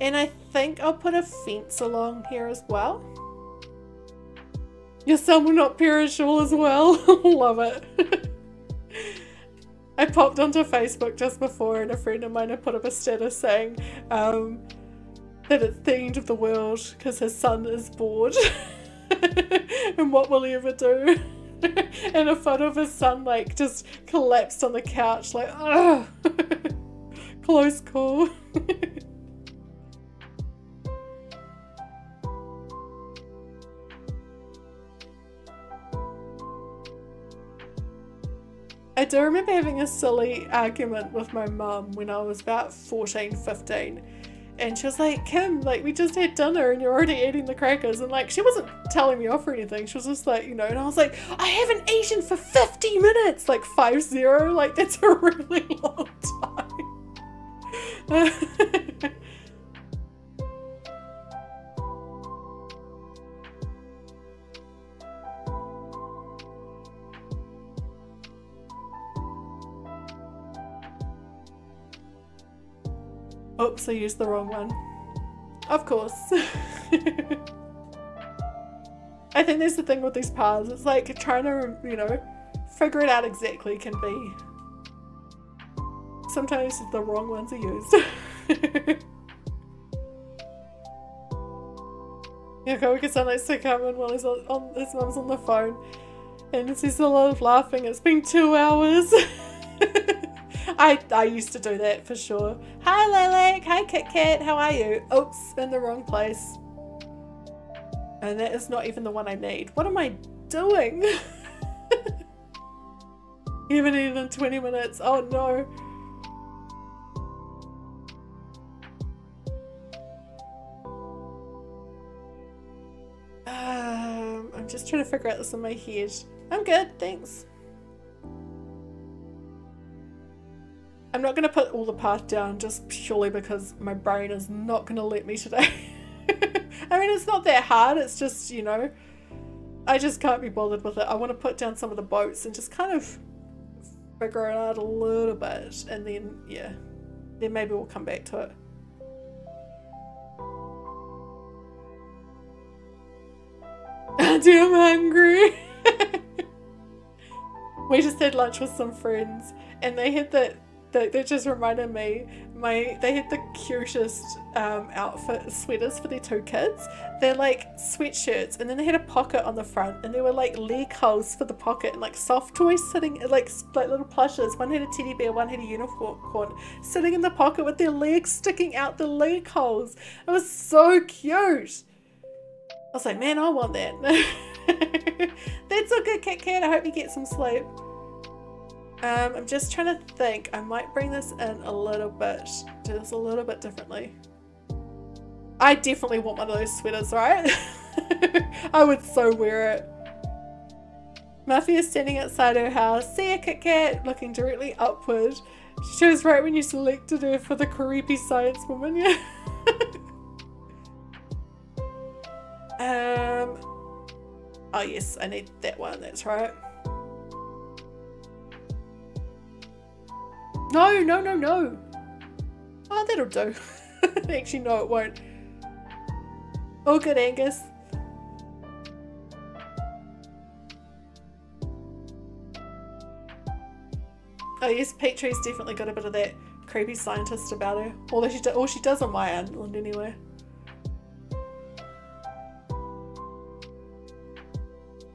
Speaker 1: And I think I'll put a fence along here as well. Your son will not perishable as well. Love it. I popped onto Facebook just before and a friend of mine had put up a status saying that it's the end of the world because his son is bored. And what will he ever do? And a photo of his son like just collapsed on the couch like, ugh. Close call. I do remember having a silly argument with my mum when I was about 14, 15. And she was like, Kim, like, we just had dinner and you're already eating the crackers. And like, she wasn't telling me off or anything. She was just like, you know, and I was like, I haven't eaten for 50 minutes. Like 50, like that's a really long time. Oops, I used the wrong one. Of course. I think that's the thing with these paths. It's like trying to, you know, figure it out exactly can be. Sometimes the wrong ones are used. Yeah, Koika-san likes to come in while his mum's on the phone. And he's a lot of laughing. It's been 2 hours. I used to do that for sure. Hi Lilac, hi Kit Kat, how are you? Oops, in the wrong place. And that is not even the one I need. What am I doing? You haven't eaten in 20 minutes. Oh no. I'm just trying to figure out this in my head. I'm good, thanks. I'm not going to put all the path down just purely because my brain is not going to let me today. I mean, it's not that hard. It's just, you know, I just can't be bothered with it. I want to put down some of the boats and just kind of figure it out a little bit. And then, yeah, then maybe we'll come back to it. Damn hungry. We just had lunch with some friends and they had that just reminded me, they had the cutest outfit sweaters for their 2 kids. They're like sweatshirts and then they had a pocket on the front and there were like leg holes for the pocket and like soft toys sitting like little plushes. One had a teddy bear, one had a unicorn sitting in the pocket with their legs sticking out the leg holes. It was so cute. I was like, man, I want that. That's a good Kit Kat. I hope you get some sleep. I'm just trying to think. I might bring this in a little bit. Do this a little bit differently. I definitely want one of those sweaters, right? I would so wear it. Muffy is standing outside her house. See a Kit Kat looking directly upward. She was right when you selected her for the creepy science woman, yeah. Oh yes, I need that one, that's right. No. Oh, that'll do. Actually, no, it won't. Oh, good, Angus. Oh yes, Petrie's definitely got a bit of that creepy scientist about her. Although all she does on my island anyway.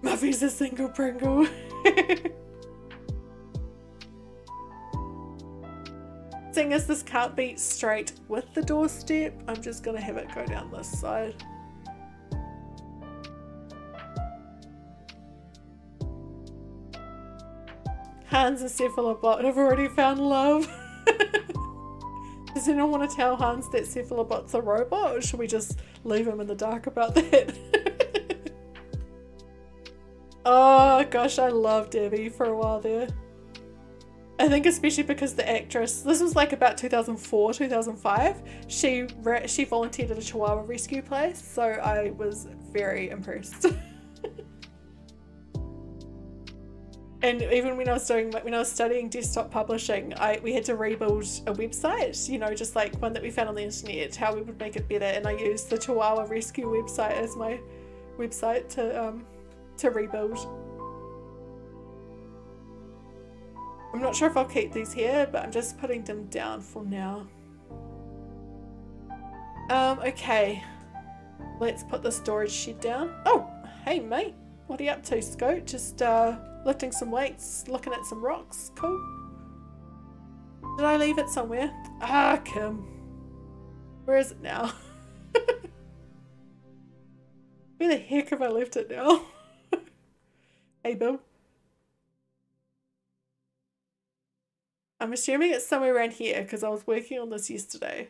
Speaker 1: Muffy's a single Pringle. Seeing as this can't be straight with the doorstep, I'm just gonna have it go down this side. Hans and Cephalobot have already found love. Does anyone want to tell Hans that Cephalobot's a robot, or should we just leave him in the dark about that? Oh gosh, I loved Debbie for a while there. I think especially because the actress, this was like about 2004, 2005, she volunteered at a Chihuahua rescue place, so I was very impressed. And even when I was studying desktop publishing, we had to rebuild a website, you know, just like one that we found on the internet, how we would make it better, and I used the Chihuahua rescue website as my website to rebuild. I'm not sure if I'll keep these here, but I'm just putting them down for now. Okay. Let's put the storage shed down. Oh, hey mate. What are you up to, Scoot? Just lifting some weights, looking at some rocks. Cool. Did I leave it somewhere? Ah, Kim. Where is it now? Where the heck have I left it now? Hey, Bill. I'm assuming it's somewhere around here because I was working on this yesterday.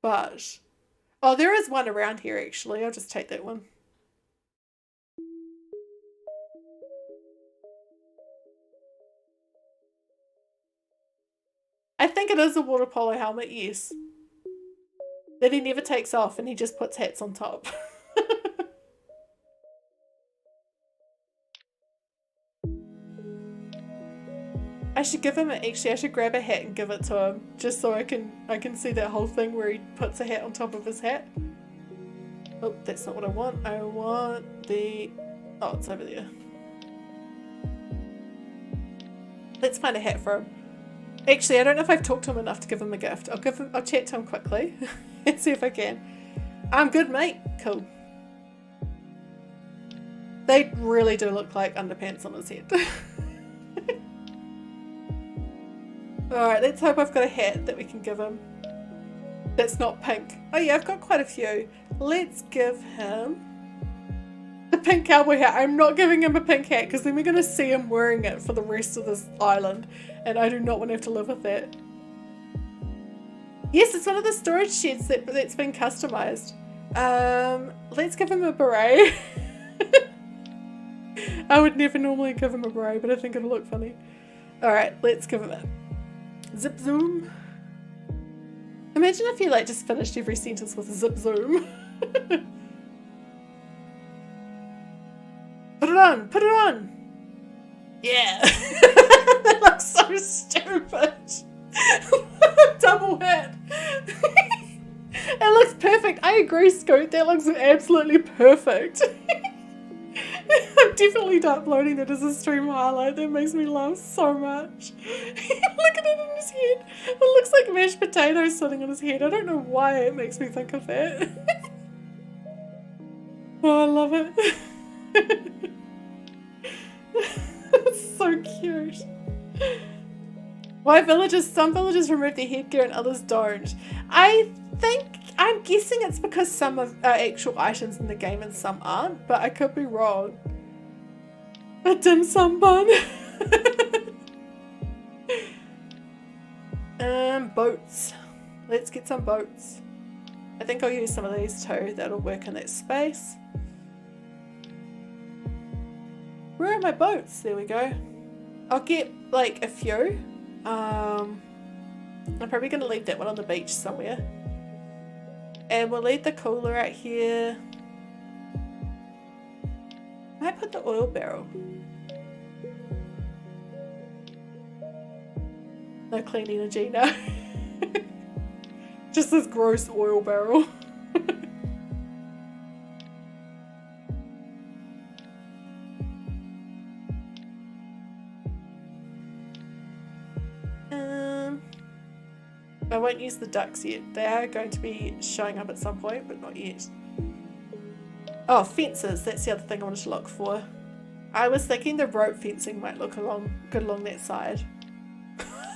Speaker 1: But, oh, there is one around here actually. I'll just take that one. I think it is a water polo helmet, yes. That he never takes off and he just puts hats on top. I should give him I should grab a hat and give it to him just so I can see that whole thing where he puts a hat on top of his hat. Oh, that's not what I want. I want the... Oh, it's over there. Let's find a hat for him. Actually, I don't know if I've talked to him enough to give him a gift. I'll chat to him quickly and see if I can. I'm good, mate. Cool. They really do look like underpants on his head. Alright, let's hope I've got a hat that we can give him. That's not pink. Oh yeah, I've got quite a few. Let's give him the pink cowboy hat. I'm not giving him a pink hat because then we're going to see him wearing it for the rest of this island. And I do not want to have to live with that. Yes, it's one of the storage sheds that's been customized. Let's give him a beret. I would never normally give him a beret, but I think it'll look funny. Alright, let's give him it. Zip zoom. Imagine if you like just finished every sentence with a zip zoom. Put it on, put it on. Yeah. That looks so stupid. Double hat. It looks perfect. I agree, Scoot. That looks absolutely perfect. I'm definitely uploading that as a stream highlight. That makes me laugh so much. Look at it in his head. It looks like mashed potatoes sitting on his head. I don't know why it makes me think of that. Oh, I love it. It's so cute. Why some villagers remove their headgear and others don't? I'm guessing it's because some are actual items in the game and some aren't, but I could be wrong. A dim sum bun. Boats. Let's get some boats. I think I'll use some of these too. That'll work in that space. Where are my boats? There we go. I'll get like a few. I'm probably going to leave that one on the beach somewhere. And we'll leave the cooler out here. I might put the oil barrel. No clean energy, no. Just this gross oil barrel. I won't use the ducks yet. They are going to be showing up at some point, but not yet. Oh, fences. That's the other thing I wanted to look for. I was thinking the rope fencing might look good along that side.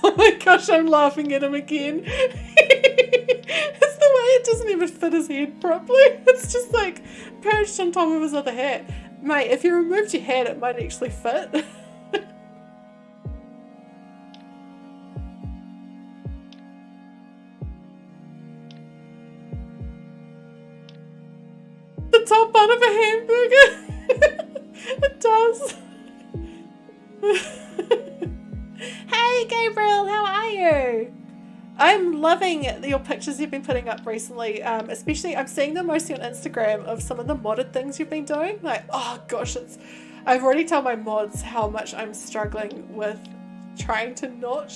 Speaker 1: Oh my gosh, I'm laughing at him again. It's the way it doesn't even fit his head properly. It's just like perched on top of his other hat. Mate, if you removed your hat, it might actually fit. the top bun of a hamburger. It does. Hey Gabriel, how are you? I'm loving your pictures you've been putting up recently, especially I'm seeing them mostly on Instagram of some of the modded things you've been doing. Like, oh gosh, I've already told my mods how much I'm struggling with trying to not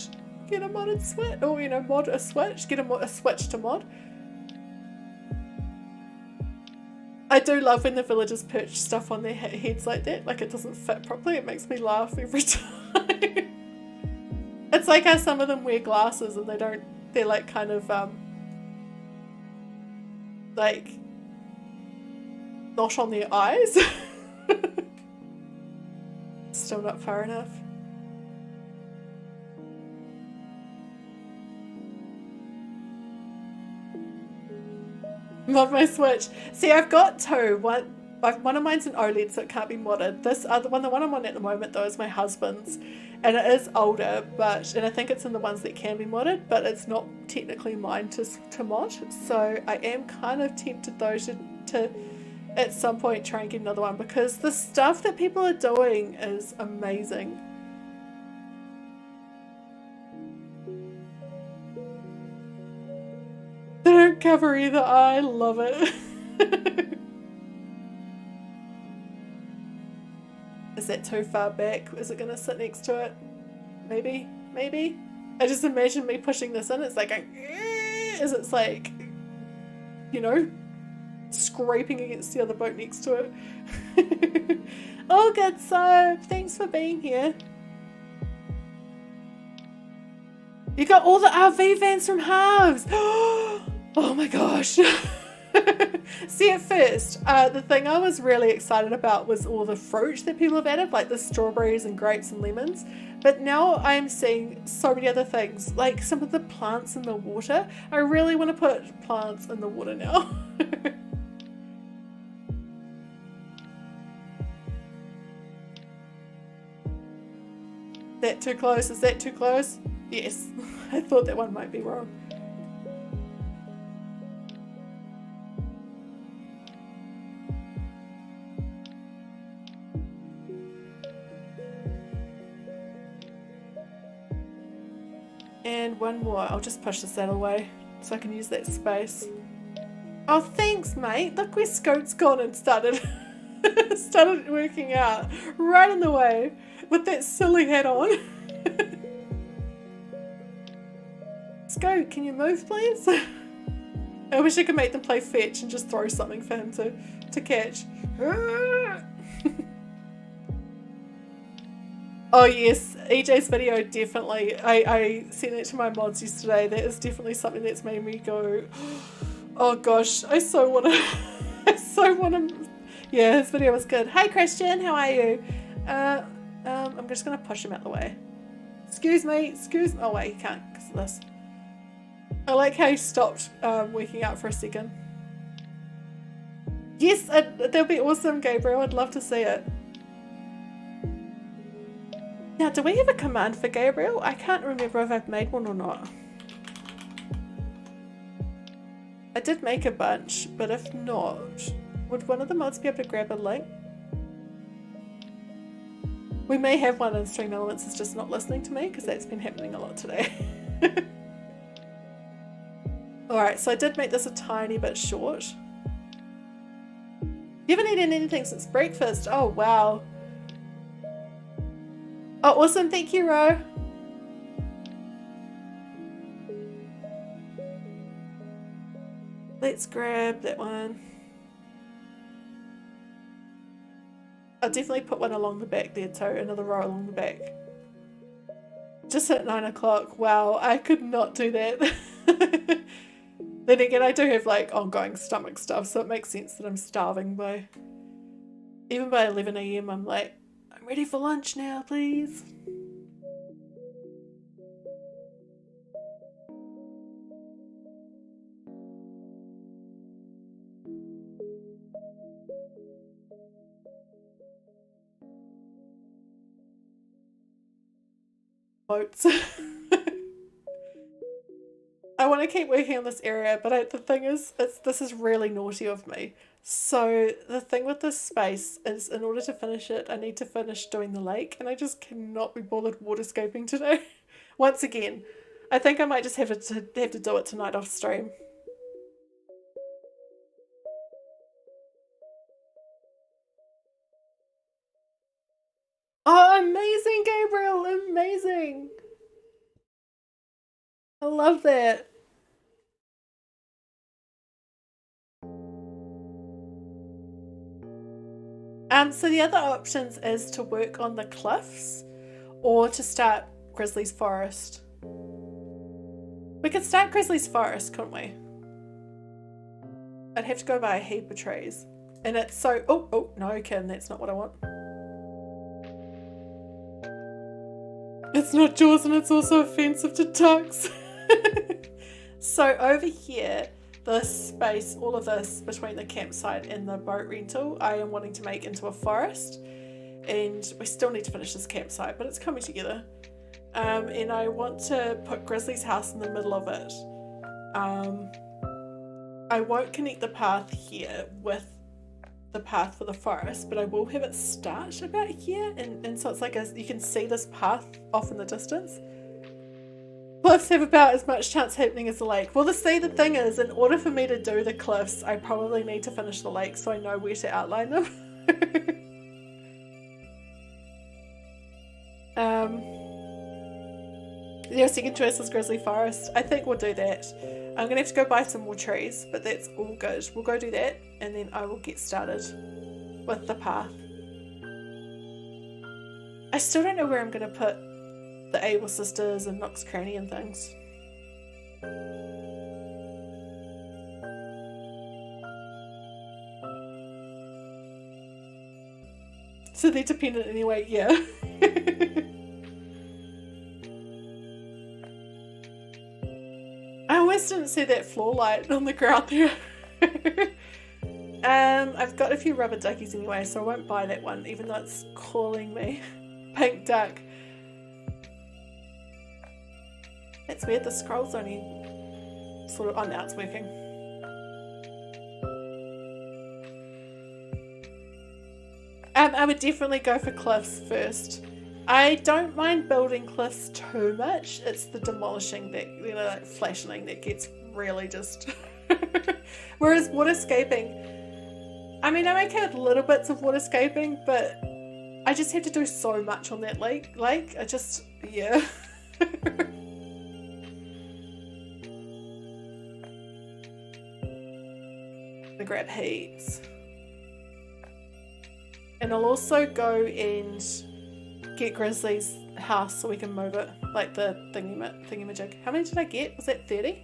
Speaker 1: get a modded switch, or you know, mod a switch, get a switch to mod. I do love when the villagers perch stuff on their heads like that, like it doesn't fit properly. It makes me laugh every time. It's like how some of them wear glasses and they're like kind of like not on their eyes. Still not far enough. Mod my Switch. See, I've got two. One of mine's an OLED, so it can't be modded. This other one, the one I'm on at the moment though, is my husband's, and it is older, and I think it's in the ones that can be modded, but it's not technically mine to mod. So I am kind of tempted though to at some point try and get another one, because the stuff that people are doing is amazing. They don't cover either eye. I love it. Is that too far back? Is it gonna sit next to it? Maybe? Maybe? I just imagine me pushing this in. It's like as it's like, you know, scraping against the other boat next to it. Oh, good soap. Thanks for being here. You got all the RV vans from Halves. Oh my gosh. See, at first, the thing I was really excited about was all the fruit that people have added, like the strawberries and grapes and lemons. But now I am seeing so many other things, like some of the plants in the water. I really want to put plants in the water now. That too close? Is that too close? Yes. I thought that one might be wrong. And one more. I'll just push this out of the way so I can use that space. Oh, thanks, mate. Look where Scoot's gone and started working out. Right in the way with that silly hat on. Scoot, can you move, please? I wish I could make them play fetch and just throw something for him to catch. Oh yes, EJ's video definitely. I sent it to my mods yesterday. That is definitely something that's made me go, oh gosh, I so wanna yeah, his video was good. Hey Christian, how are you? I'm just gonna push him out the way. Excuse me, oh wait, he can't because of this. I like how he stopped working out for a second. Yes, that'll be awesome, Gabriel. I'd love to see it. Now, do we have a command for Gabriel? I can't remember if I've made one or not. I did make a bunch, but if not, would one of the mods be able to grab a link? We may have one in Stream Elements, it's just not listening to me, because that's been happening a lot today. Alright, so I did make this a tiny bit short. You haven't eaten anything since breakfast? Oh, wow. Oh, awesome. Thank you, Ro. Let's grab that one. I'll definitely put one along the back there too. Another row along the back. Just at 9 o'clock. Wow, I could not do that. Then again, I do have like ongoing stomach stuff, so it makes sense that I'm starving by... Even by 11 AM, I'm like, I'm ready for lunch now, please. Boats. I want to keep working on this area, but the thing is, this is really naughty of me. So the thing with this space is, in order to finish it, I need to finish doing the lake, and I just cannot be bothered waterscaping today. Once again, I think I might just have to do it tonight off stream. Oh, amazing, Gabriel! Amazing! I love that. So the other options is to work on the cliffs or to start Grizzly's Forest. We could start Grizzly's Forest, couldn't we? I'd have to go buy a heap of trees. And it's so... Oh, no, Kim, that's not what I want. It's not Jaws and it's also offensive to ducks. So over here, this space, all of this between the campsite and the boat rental, I am wanting to make into a forest. And we still need to finish this campsite, but it's coming together. And I want to put Grizzly's house in the middle of it. I won't connect the path here with the path for the forest, but I will have it start about here, and so it's like you can see this path off in the distance. Cliffs have about as much chance happening as the lake. Well, the thing is, in order for me to do the cliffs, I probably need to finish the lake so I know where to outline them. Your second choice is Grizzly Forest. I think we'll do that. I'm gonna have to go buy some more trees, but that's all good. We'll go do that, and then I will get started with the path. I still don't know where I'm gonna put the Able Sisters and Nook's Cranny and things. So they're dependent anyway, yeah. I almost didn't see that floor light on the ground there. I've got a few rubber duckies anyway, so I won't buy that one, even though it's calling me pink duck. That's weird, the scroll's only sort of... Oh, now it's working. I would definitely go for cliffs first. I don't mind building cliffs too much. It's the demolishing that, you know, like flashing that gets really just... Whereas waterscaping, I mean, I'm okay with little bits of waterscaping, but I just have to do so much on that lake. I just, yeah. I grab heaps. And I'll also go and get Grizzly's house so we can move it, like the thingamajig. How many did I get? Was that 30?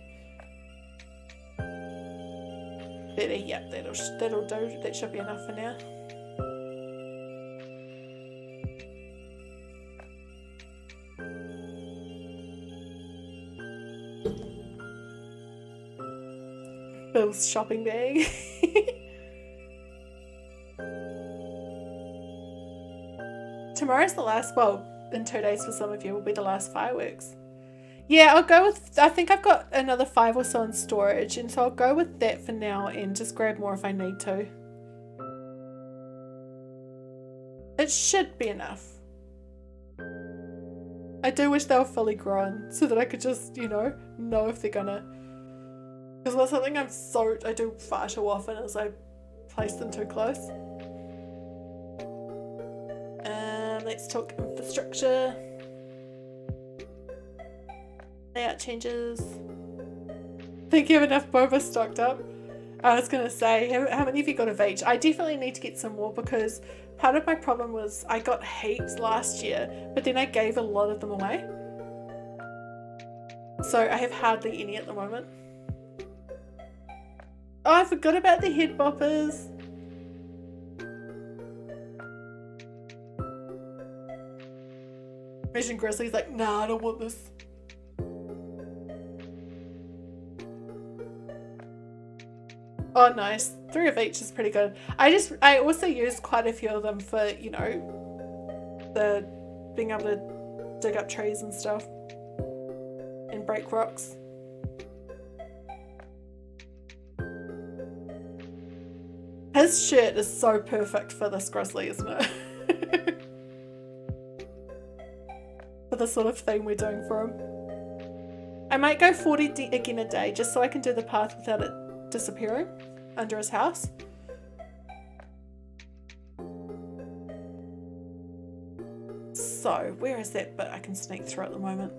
Speaker 1: 30, yeah, that'll do. That should be enough for now. Bill's shopping bag. Tomorrow's the last, well, in 2 days for some of you will be the last fireworks. Yeah, I'll go with, I think I've got another 5 or so in storage, and so I'll go with that for now and just grab more if I need to. It should be enough. I do wish they were fully grown so that I could just, you know if they're gonna. Because that's something I do far too often is I place them too close. Let's talk infrastructure. Layout changes. Think you have enough boba stocked up? I was going to say, how many have you got of each? I definitely need to get some more because part of my problem was I got heaps last year, but then I gave a lot of them away. So I have hardly any at the moment. Oh, I forgot about the head boppers. Imagine Grizzly's like, nah, I don't want this. Oh, nice. 3 of each is pretty good. I also used quite a few of them for, you know, the being able to dig up trees and stuff and break rocks. His shirt is so perfect for this grizzly, isn't it? For the sort of theme we're doing for him. I might go 40 again a day just so I can do the path without it disappearing under his house. So, where is that bit I can sneak through at the moment?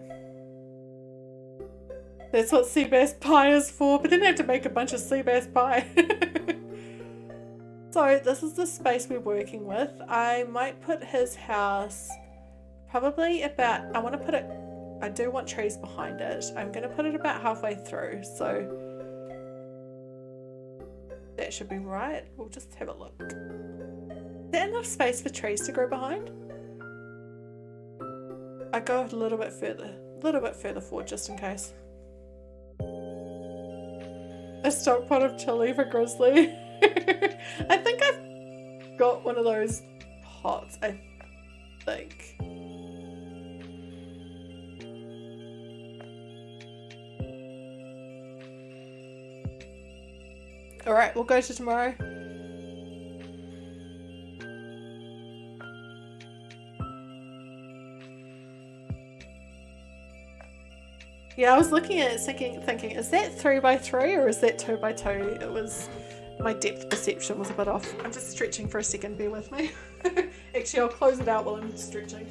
Speaker 1: That's what sea bass pie is for, but then I have to make a bunch of sea bass pie. So, this is the space we're working with. I might put his house probably about, I want to put it, I do want trees behind it. I'm going to put it about halfway through, so that should be right. We'll just have a look. Is there enough space for trees to grow behind? I go a little bit further forward just in case. A stock pot of chili for grizzly. I think I've got one of those pots, I think. Alright, we'll go to tomorrow. Yeah, I was looking at it thinking, is that 3x3 or is that 2x2? It was, my depth perception was a bit off. I'm just stretching for a second, bear with me. Actually, I'll close it out while I'm stretching.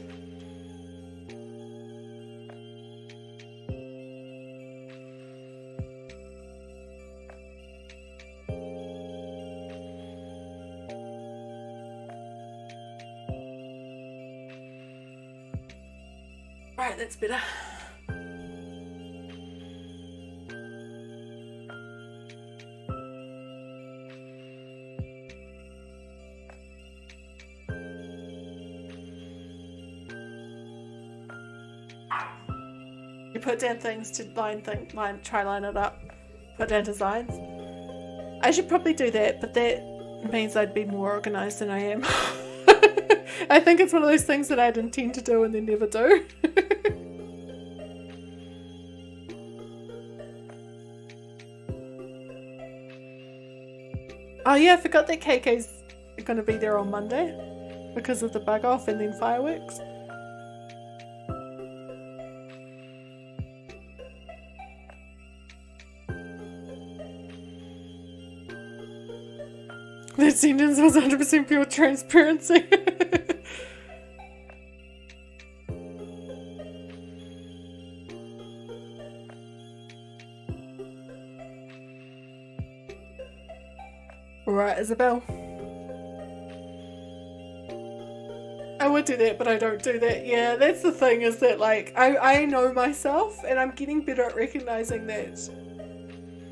Speaker 1: Right, that's better. You put down things to try line it up. Put down designs. I should probably do that, but that means I'd be more organised than I am. I think it's one of those things that I'd intend to do and then never do. Oh yeah, I forgot that KK's going to be there on Monday because of the bug off and then fireworks. That sentence was 100% pure transparency. Alright, Isabel. I would do that, but I don't do that. Yeah, that's the thing, is that like I know myself and I'm getting better at recognizing that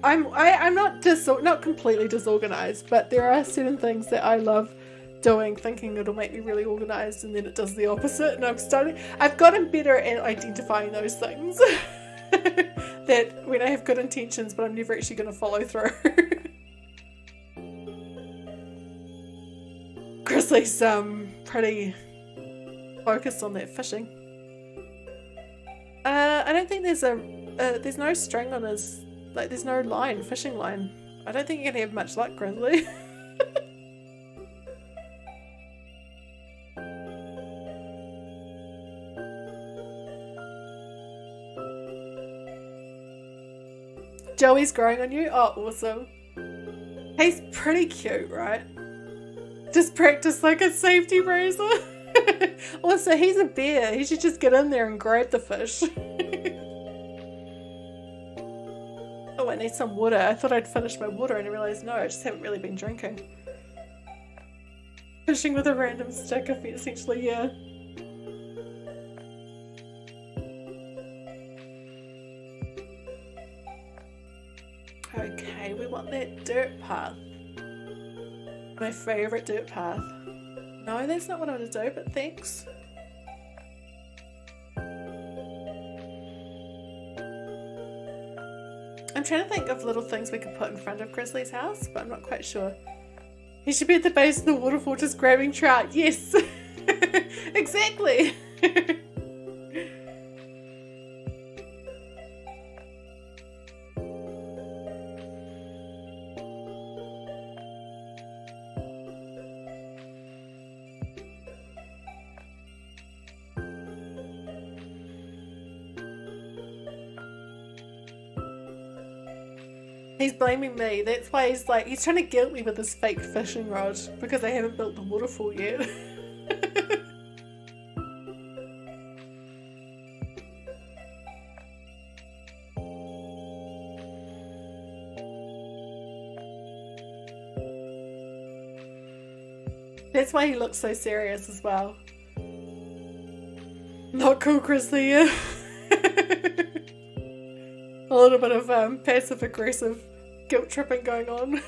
Speaker 1: I'm not completely disorganized, but there are certain things that I love doing, thinking it'll make me really organized, and then it does the opposite. And I've gotten better at identifying those things that when I have good intentions, but I'm never actually going to follow through. Grizzly's pretty focused on that fishing. I don't think there's no string on his. Like, there's no line, fishing line. I don't think you're gonna have much luck, Grizzly. Joey's growing on you? Oh, awesome. He's pretty cute, right? Just practice like a safety razor. Also, he's a bear. He should just get in there and grab the fish. Oh, I need some water. I thought I'd finished my water and I realised no, I just haven't really been drinking. Fishing with a random stick, essentially, yeah. Okay, we want that dirt path. My favourite dirt path. No, that's not what I want to do, but thanks. I'm trying to think of little things we could put in front of Grizzly's house, but I'm not quite sure. He should be at the base of the waterfall just grabbing trout. Yes! Exactly! He's blaming me. That's why he's like, he's trying to guilt me with his fake fishing rod because I haven't built the waterfall yet. That's why he looks so serious as well. Not cool, Grizzly, yeah. A little bit of passive aggressive guilt tripping going on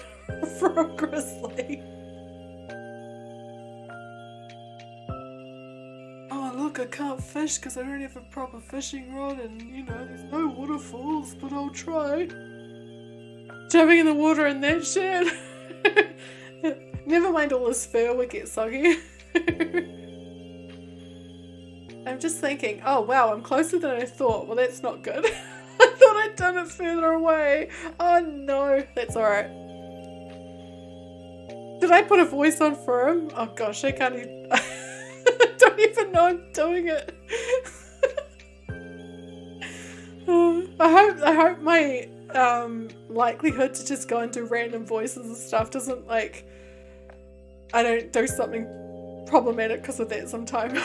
Speaker 1: from Grizzly. Oh look, I can't fish because I don't have a proper fishing rod and you know, there's no waterfalls, but I'll try. Jumping in the water and that shit. Never mind all this fur will get soggy. I'm just thinking, oh wow, I'm closer than I thought. Well, that's not good. I thought I'd done it further away. Oh no, that's alright. Did I put a voice on for him? Oh gosh, I can't even... I don't even know I'm doing it. I hope my likelihood to just go into random voices and stuff doesn't like... I don't do something problematic because of that sometime.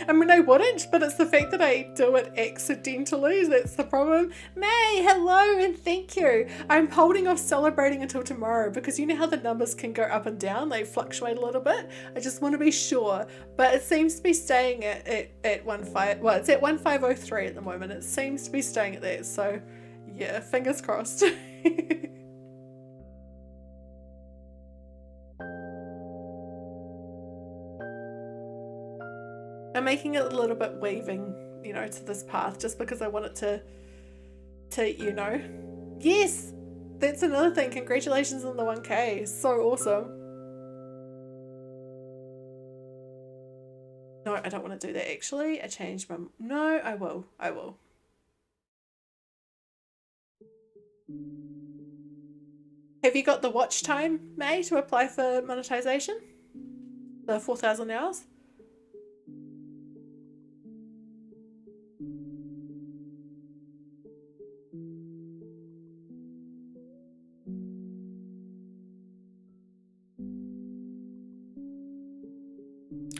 Speaker 1: I mean, I wouldn't, but it's the fact that I do it accidentally that's the problem. May, hello and thank you. I'm holding off celebrating until tomorrow because you know how the numbers can go up and down, they fluctuate a little bit. I just want to be sure, but it seems to be staying at 15, well, it's at 1503 at the moment. It seems to be staying at that, so yeah, fingers crossed. I'm making it a little bit waving, you know, to this path just because I want it to, you know. Yes! That's another thing. Congratulations on the 1K. So awesome. No, I don't want to do that actually. I changed my... No, I will. I will. Have you got the watch time, May, to apply for monetization? The 4,000 hours?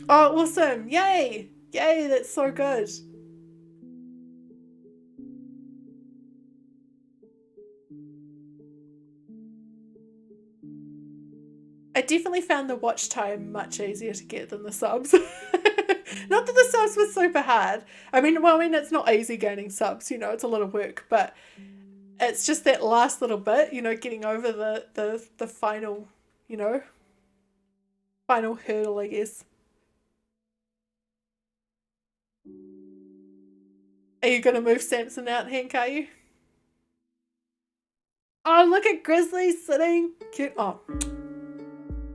Speaker 1: Oh, awesome. Yay. Yay, that's so good. I definitely found the watch time much easier to get than the subs. Not that the subs were super hard. I mean, it's not easy gaining subs, you know, it's a lot of work, but it's just that last little bit, you know, getting over the final, you know, final hurdle, I guess. Are you going to move Samson out, Hank, are you? Oh, look at Grizzly sitting. Cute. Oh.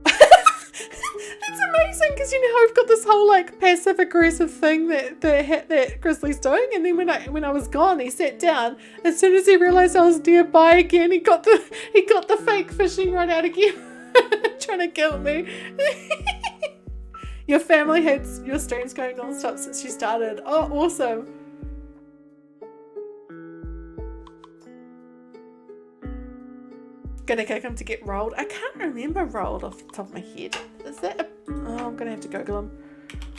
Speaker 1: That's amazing because you know how I've got this whole like passive aggressive thing that Grizzly's doing, and then when I was gone, he sat down. As soon as he realised I was nearby again, he got the fake fishing rod out again, trying to kill me. Your family had your streams going non-stop since you started. Oh, awesome. Gonna kick him to get rolled. I can't remember rolled off the top of my head. Is that a... Oh, I'm gonna have to Google him.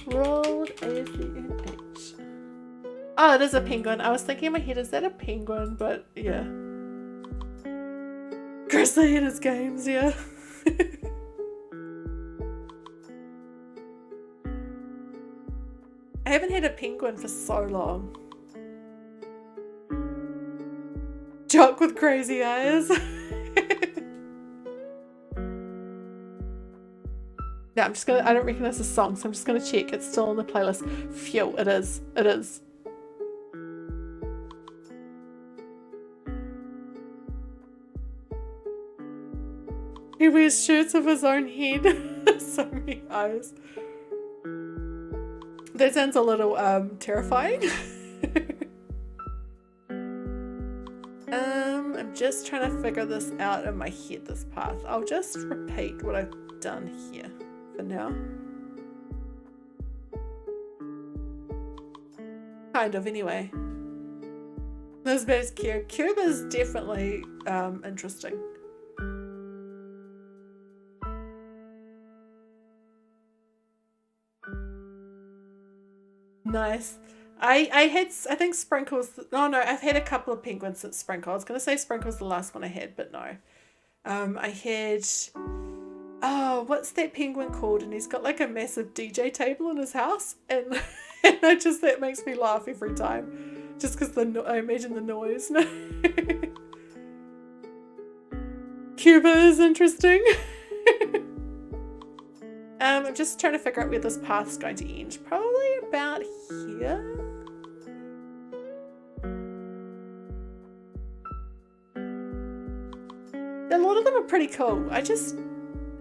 Speaker 1: Rolled ACNH. Oh, it is a penguin. I was thinking in my head, is that a penguin? But yeah. Grizzly in his games, yeah. I haven't had a penguin for so long. Jock with crazy eyes. Yeah, I don't recognize the song, so I'm just gonna check. It's still on the playlist. Phew, it is. It is. He wears shirts of his own head. So many eyes. That sounds a little terrifying. I'm just trying to figure this out in my head, this path. I'll just repeat what I've done here for now. Kind of, anyway. This is Cube. Cube is definitely interesting. Nice. I think Sprinkle's... Oh no, I've had a couple of penguins since Sprinkle. I was going to say Sprinkle's the last one I had, but no. I had... Oh, what's that penguin called? And he's got like a massive DJ table in his house. And, that makes me laugh every time. Just because I imagine the noise. Cuba is interesting. I'm just trying to figure out where this path's going to end. Probably about here. A lot of them are pretty cool. I just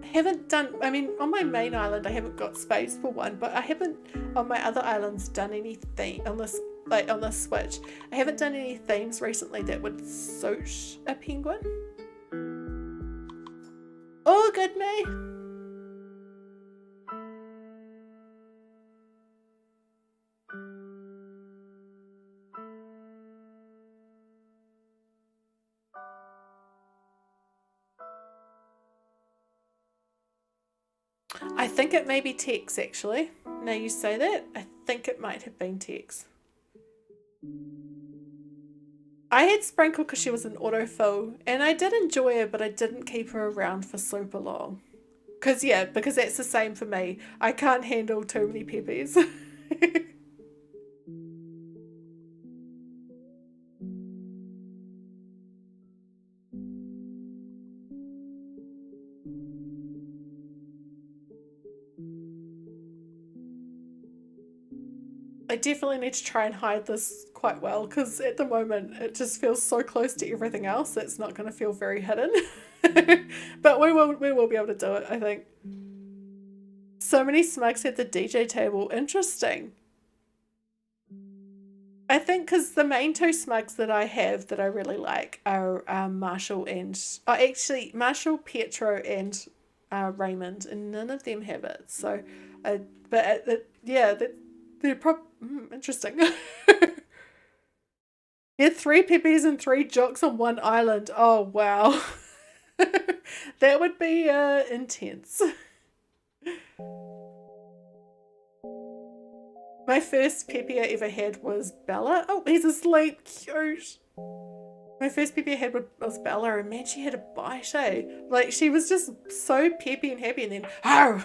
Speaker 1: haven't done, I mean, on my main island I haven't got space for one, but I haven't on my other islands done anything, unless like on this Switch, I haven't done any themes recently that would suit a penguin. Oh, good me. I think it may be Tex, actually. Now you say that, I think it might have been Tex. I had Sprinkle because she was an autofill, and I did enjoy her, but I didn't keep her around for super long. Because that's the same for me. I can't handle too many peppies. I definitely need to try and hide this quite well, because at the moment it just feels so close to everything else it's not going to feel very hidden. But we will be able to do it, I think. So many smugs at the DJ table. Interesting. I think because the main two smugs that I have that I really like are Marshall and... Oh, actually, Marshall, Pietro and Raymond, and none of them have it. So, they're probably... interesting. Yeah, 3 peppies and 3 jocks on one island. Oh, wow. That would be intense. My first peppy I ever had was Bella. Oh, he's asleep. Cute. My first peppy I had was Bella, and man, she had a bite, eh? Like, she was just so peppy and happy, and then, oh!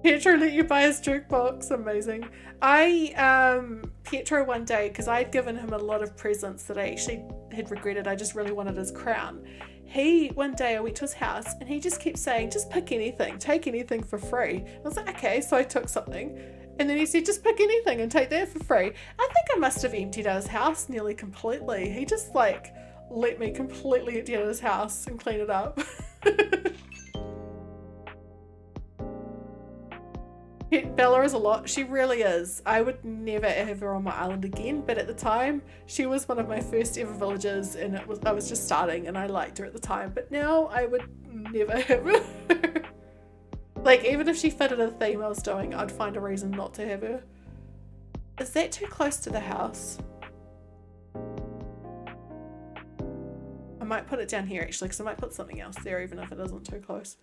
Speaker 1: Pietro let you buy his jukebox. Amazing. Pietro one day, because I'd given him a lot of presents that I actually had regretted. I just really wanted his crown. One day I went to his house and he just kept saying, just pick anything, take anything for free. I was like, okay, so I took something. And then he said, just pick anything and take that for free. I think I must have emptied out his house nearly completely. He just like let me completely empty out his house and clean it up. Bella is a lot. She really is. I would never have her on my island again, but at the time she was one of my first ever villagers, and I was just starting and I liked her at the time, but now I would never have her. Like, even if she fitted a theme I was doing, I'd find a reason not to have her. Is that too close to the house? I might put it down here actually, because I might put something else there even if it isn't too close.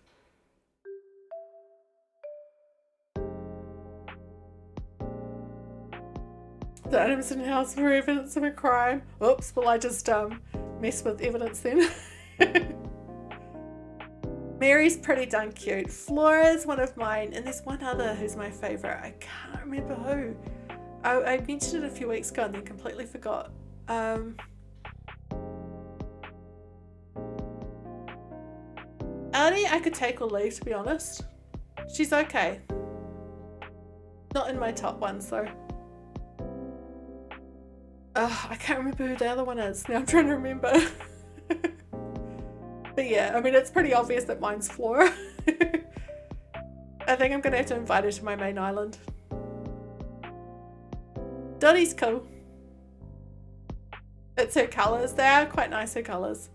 Speaker 1: The items in the house were evidence of a crime. Oops, well I just messed with evidence then. Mary's pretty darn cute. Flora's one of mine, and there's one other who's my favourite. I can't remember who. I mentioned it a few weeks ago and then completely forgot. Audi I could take or leave, to be honest. She's okay. Not in my top ones though. I can't remember who the other one is. Now I'm trying to remember. But yeah, I mean, it's pretty obvious that mine's Flora. I think I'm going to have to invite her to my main island. Dotty's cool. It's her colours. They are quite nice, her colours.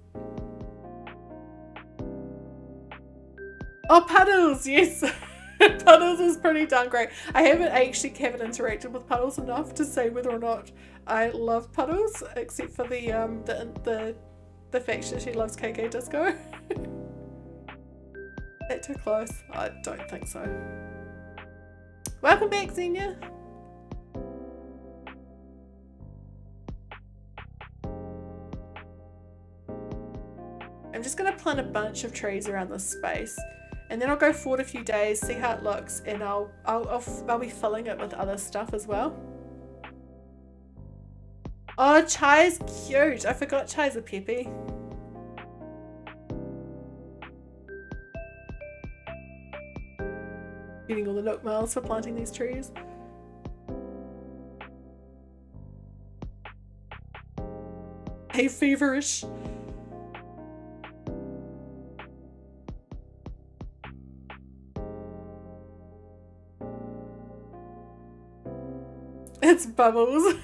Speaker 1: Oh, Puddles, yes. Puddles is pretty darn great. I haven't interacted with Puddles enough to say whether or not I love Puddles, except for the fact that she loves KK Disco. That too close? I don't think so. Welcome back, Zenya. I'm just gonna plant a bunch of trees around this space, and then I'll go forward a few days, see how it looks, and I'll be filling it with other stuff as well. Oh, Chai's cute. I forgot Chai's a peppy. Getting all the nook miles for planting these trees. Hey, feverish. It's Bubbles.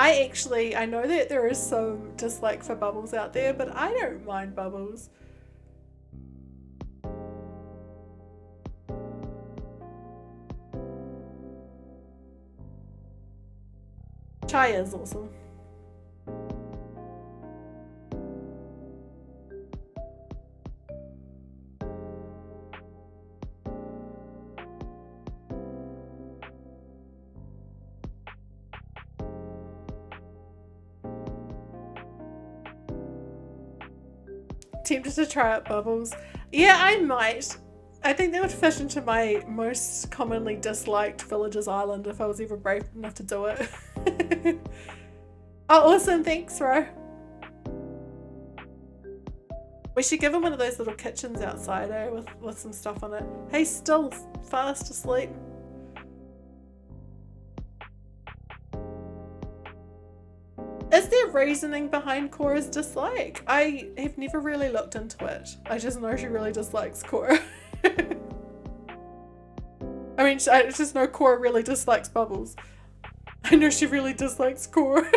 Speaker 1: I know that there is some dislike for Bubbles out there, but I don't mind Bubbles. Chai is awesome. Tempted to try out Bubbles. Yeah, I might. I think that would fit into my most commonly disliked Villagers Island if I was ever brave enough to do it. Oh, awesome. Thanks, Ro. We should give him one of those little kitchens outside, eh? With some stuff on it. He's still fast asleep. Is there reasoning behind Cora's dislike? I have never really looked into it. I just know she really dislikes Cora. I mean, I just know Cora really dislikes Bubbles. I know she really dislikes Cora.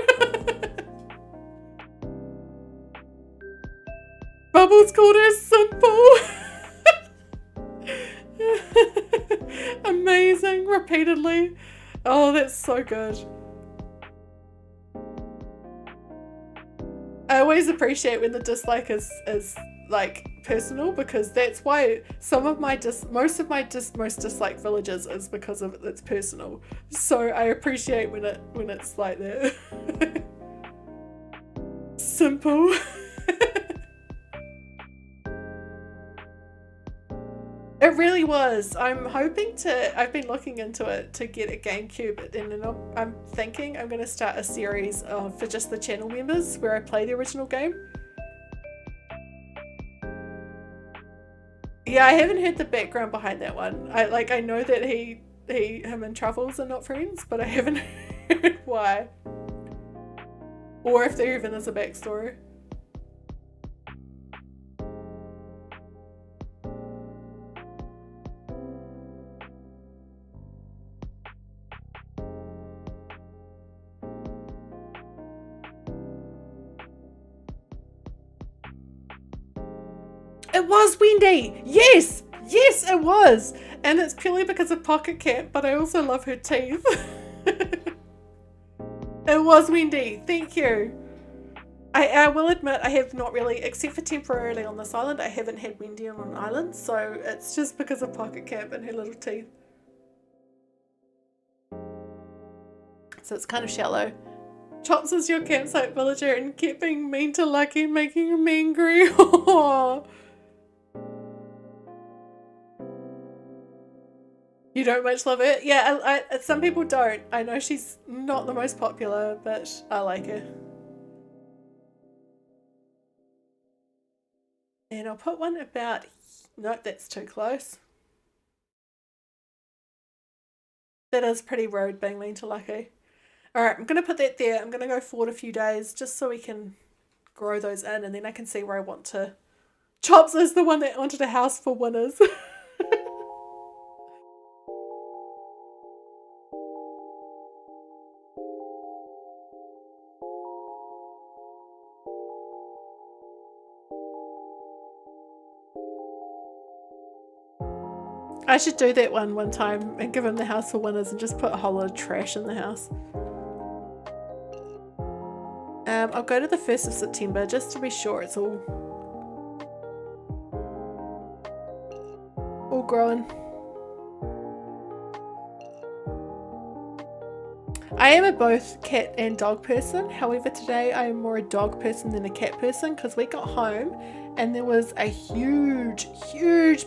Speaker 1: Bubbles called her simple. Amazing, repeatedly. Oh, that's so good. I always appreciate when the dislike is like personal, because that's why most of my most disliked villagers is because of it's personal. So I appreciate when it's like that. Simple. It really was. I've been looking into it to get a GameCube, and then I'm thinking I'm going to start a series for just the channel members where I play the original game. Yeah, I haven't heard the background behind that one. I know that him and Truffles are not friends, but I haven't heard why. Or if there even is a backstory. It was Wendy! Yes! Yes, it was! And it's purely because of Pocket Cat, but I also love her teeth. It was Wendy, thank you. I will admit I have not really, except for temporarily on this island, I haven't had Wendy on an island, so it's just because of Pocket Cat and her little teeth. So it's kind of shallow. Chops is your campsite villager and kept being mean to Lucky, making him angry. You don't much love it? Yeah, I some people don't. I know she's not the most popular, but I like her. And I'll put one about... Nope, that's too close. That is pretty rude, being mean to Lucky. Alright, I'm going to put that there. I'm going to go forward a few days just so we can grow those in, and then I can see where I want to... Chops is the one that wanted a house for winners. I should do that one time and give him the house for winners and just put a whole lot of trash in the house. I'll go to the 1st of September just to be sure it's all growing. I am a both cat and dog person. However, today I am more a dog person than a cat person because we got home and there was a huge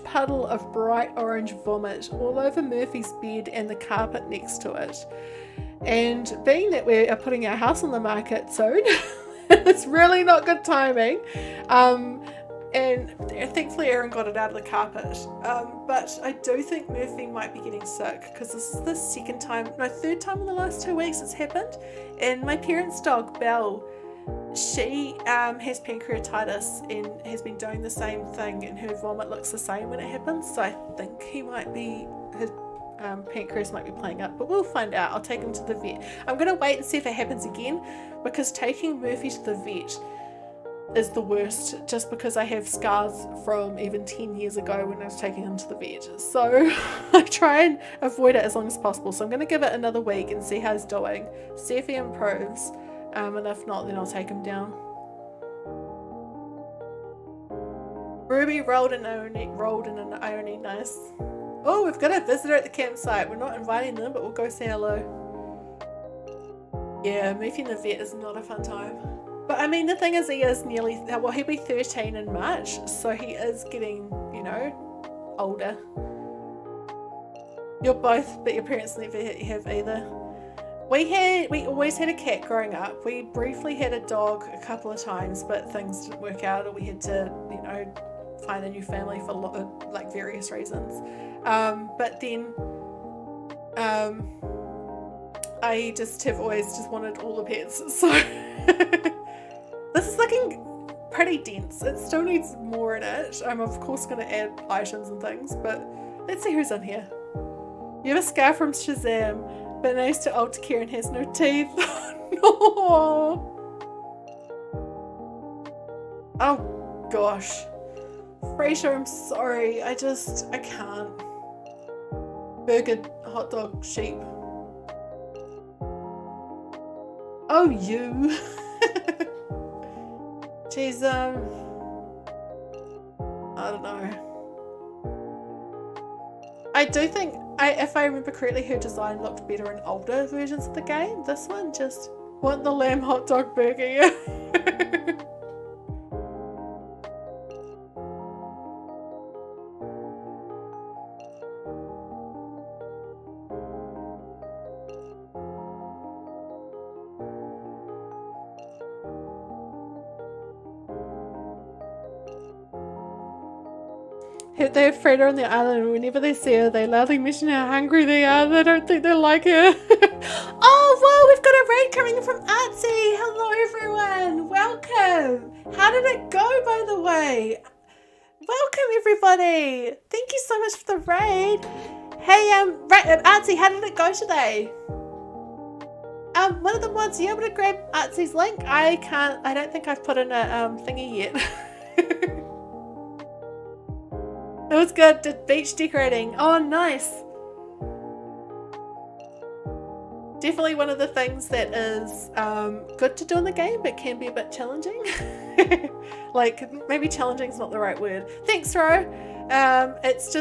Speaker 1: puddle of bright orange vomit all over Murphy's bed and the carpet next to it. And being that we are putting our house on the market soon, it's really not good timing. And thankfully Aaron got it out of the carpet. But I do think Murphy might be getting sick because this is the third time in the last 2 weeks it's happened. And my parents' dog, Belle, she has pancreatitis and has been doing the same thing, and her vomit looks the same when it happens. So I think his pancreas might be playing up, but we'll find out. I'll take him to the vet. I'm going to wait and see if it happens again, because taking Murphy to the vet is the worst, just because I have scars from even 10 years ago when I was taking him to the vet. So I try and avoid it as long as possible. So I'm going to give it another week and see how he's doing, see if he improves, and if not, then I'll take him down. Ruby rolled in an Ione, nice. Oh, we've got a visitor at the campsite. We're not inviting them, but we'll go say hello. Yeah, making the vet is not a fun time. But I mean, the thing is, he is nearly, well, he'll be 13 in March, so he is getting, you know, older. You're both, but your parents never have either. We always had a cat growing up. We briefly had a dog a couple of times, but things didn't work out, or we had to, you know, find a new family for like various reasons. But then I just have always just wanted all the pets. So this is looking pretty dense. It still needs more in it. I'm of course going to add items and things, but let's see who's in here. You have a scar from Shazam, but nice to old Kieran has no teeth. No. Oh gosh. Frasier, I'm sorry. I can't. Burger, hot dog, sheep. Oh, you. She's, I don't know. I do think, if I remember correctly, her design looked better in older versions of the game. This one just want the lamb hot dog burger. They have Freda on the island, and whenever they see her, they loudly mention how hungry they are. They don't think they like her. Oh, whoa, we've got a raid coming from Artsy. Hello, everyone. Welcome. How did it go, by the way? Welcome, everybody. Thank you so much for the raid. Hey, Artsy, how did it go today? One of the mods, are you able to grab Artsy's link? I don't think I've put in a thingy yet. It was good. Did beach decorating. Oh, nice. Definitely one of the things that is good to do in the game, but can be a bit challenging. Like, maybe challenging is not the right word. Thanks, Ro. It's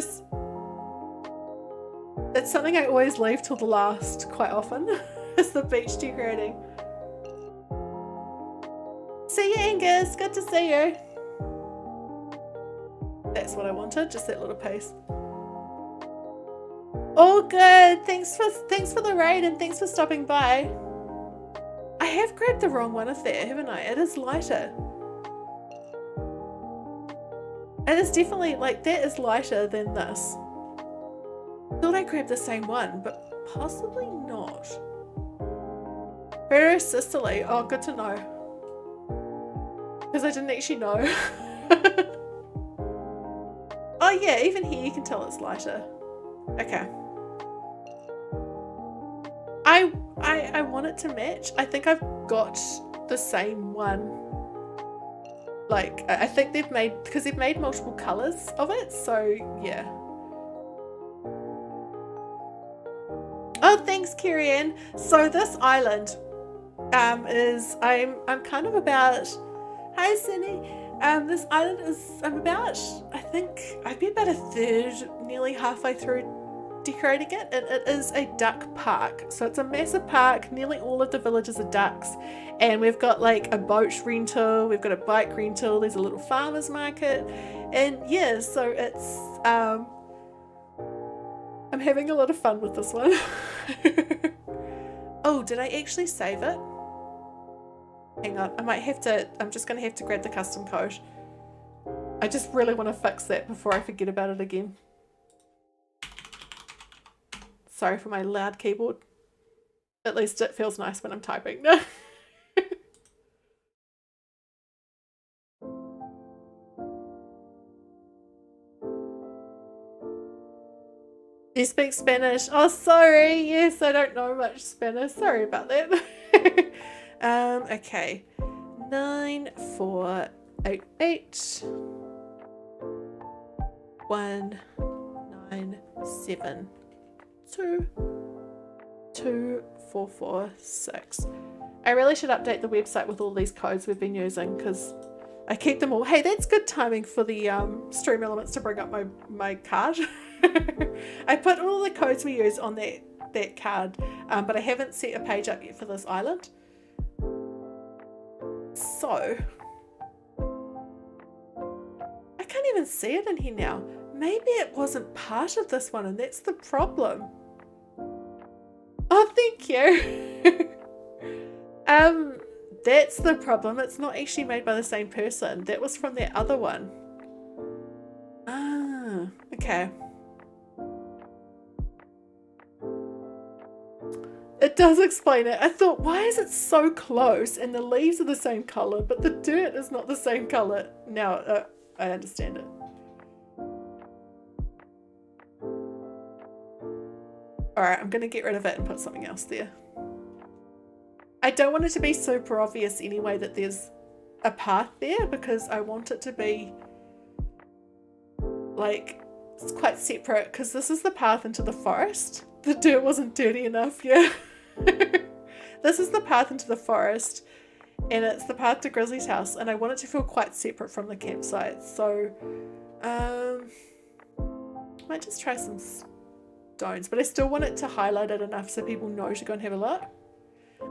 Speaker 1: something I always leave till the last quite often. It's the beach decorating. See you, Angus. Good to see you. That's what I wanted, just that little piece. All good. Thanks for the raid, and thanks for stopping by. I have grabbed the wrong one of that, haven't I? It is lighter. It is definitely, like, that is lighter than this. I thought I grabbed the same one, but possibly not. Very sisterly. Oh, good to know. Because I didn't actually know. Oh yeah, even here you can tell it's lighter. Okay. I want it to match. I think I've got the same one. Like, I think they've made multiple colours of it, so yeah. Oh, thanks, Kirian. So this island is I'm kind of about. Hi, Cindy. This island is I'm about. I think I'd be about a third, nearly halfway through decorating it, and it is a duck park. So it's a massive park. Nearly all of the villages are ducks, and we've got like a boat rental. We've got a bike rental. There's a little farmers market, and yeah. So it's I'm having a lot of fun with this one. Oh, did I actually save it? Hang on, I'm just going to have to grab the custom code. I just really want to fix that before I forget about it again. Sorry for my loud keyboard. At least it feels nice when I'm typing. Do you speak Spanish? Oh, sorry. Yes, I don't know much Spanish. Sorry about that. Okay. 9488 197 22446. I really should update the website with all these codes we've been using because I keep them all. Hey, that's good timing for the stream elements to bring up my card. I put all the codes we use on that card, but I haven't set a page up yet for this island. So I can't even see it in here now. Maybe it wasn't part of this one and that's the problem. Oh, thank you. That's the problem. It's not actually made by the same person. That was from that other one. Ah, okay. It does explain it. I thought, why is it so close and the leaves are the same color, but the dirt is not the same color? Now I understand it. Alright, I'm going to get rid of it and put something else there. I don't want it to be super obvious anyway that there's a path there because I want it to be like, it's quite separate because this is the path into the forest. The dirt wasn't dirty enough, yeah. This is the path into the forest and it's the path to Grizzly's house and I want it to feel quite separate from the campsite. So, might just try some stones, but I still want it to highlight it enough so people know to go and have a look.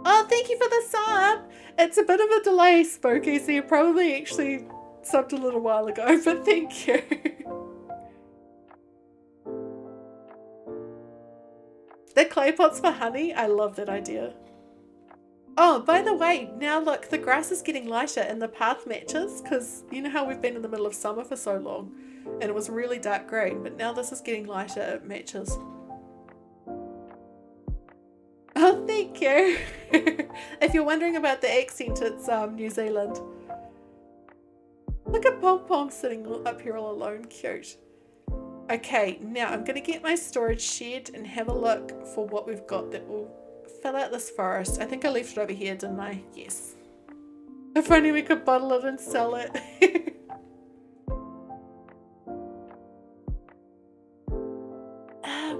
Speaker 1: Oh, thank you for the sub! It's a bit of a delay, Spooky, so you probably actually subbed a little while ago, but thank you. The clay pots for honey? I love that idea. Oh, by the way, now look, the grass is getting lighter and the path matches, because you know how we've been in the middle of summer for so long, and it was really dark green, but now this is getting lighter, it matches. Oh, thank you. If you're wondering about the accent, it's New Zealand. Look at Pom Pom sitting up here all alone, cute. Okay, now I'm going to get my storage shed and have a look for what we've got that will fill out this forest. I think I left it over here, didn't I? Yes. If only we could bottle it and sell it.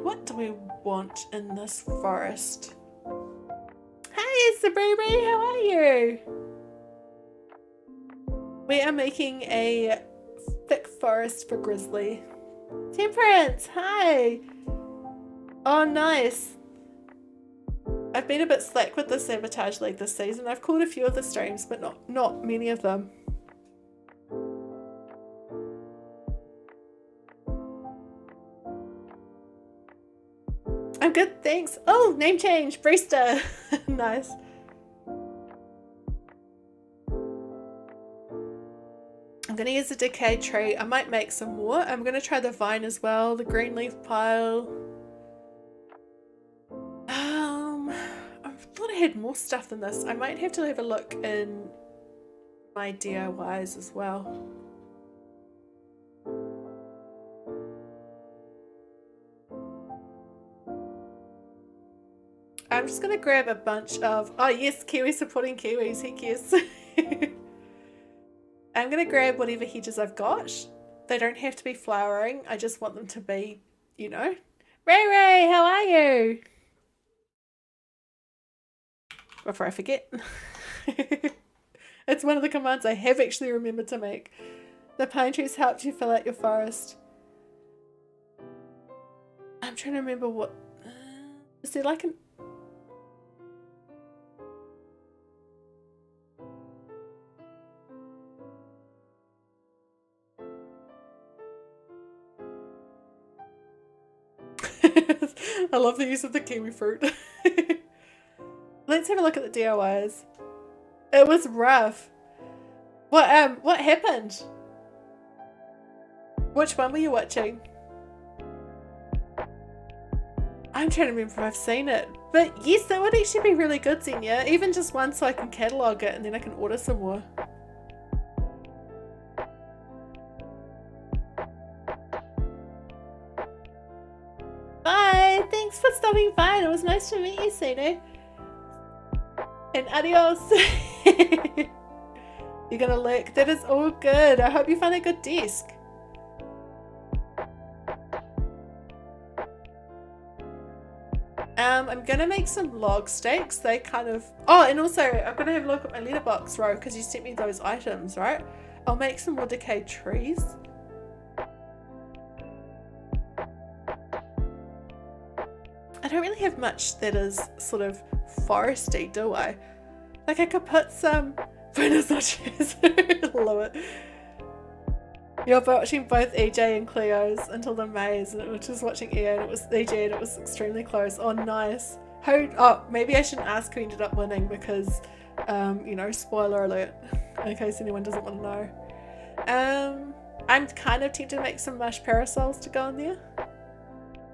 Speaker 1: What do we want in this forest? Hey, Sabribri, how are you? We are making a thick forest for Grizzly. Temperance, hi! Oh, nice. I've been a bit slack with the Sabotage League this season. I've caught a few of the streams, but not many of them. I'm good, thanks. Oh, name change, Brewster. Nice. I'm going to use the decayed tree. I might make some more. I'm going to try the vine as well, the green leaf pile. I thought I had more stuff than this. I might have to have a look in my DIYs as well. I'm just going to grab a bunch of... Oh yes, Kiwi supporting Kiwis, heck yes. I'm going to grab whatever hedges I've got. They don't have to be flowering. I just want them to be, you know. Ray Ray, how are you? before I forget. It's one of the commands I have actually remembered to make. The pine trees helped you fill out your forest. I'm trying to remember what... is there like an... I love the use of the kiwi fruit. Let's have a look at the DIYs. It was rough. What happened? Which one were you watching? I'm trying to remember if I've seen it. But yes, that would actually be really good, Zenya. Even just one so I can catalogue it and then I can order some more. Bye! Thanks for stopping by. It was nice to meet you, Sino. And adios! You're gonna look. That is all good. I hope you find a good desk. I'm gonna make some log stakes. They kind of... oh, and also I'm gonna have a look at my letterbox row because you sent me those items, right? I'll make some more decayed trees. I don't really have much that is sort of foresty, do I? Like I could put some... bonus notches. Love it. You're watching both EJ and Cleo's until the maze, and it was just watching EA and it was EJ and it was extremely close. Oh, nice. Who? Oh, maybe I shouldn't ask who ended up winning because, you know, spoiler alert, in case anyone doesn't want to know. I'm kind of tempted to make some mush parasols to go in there,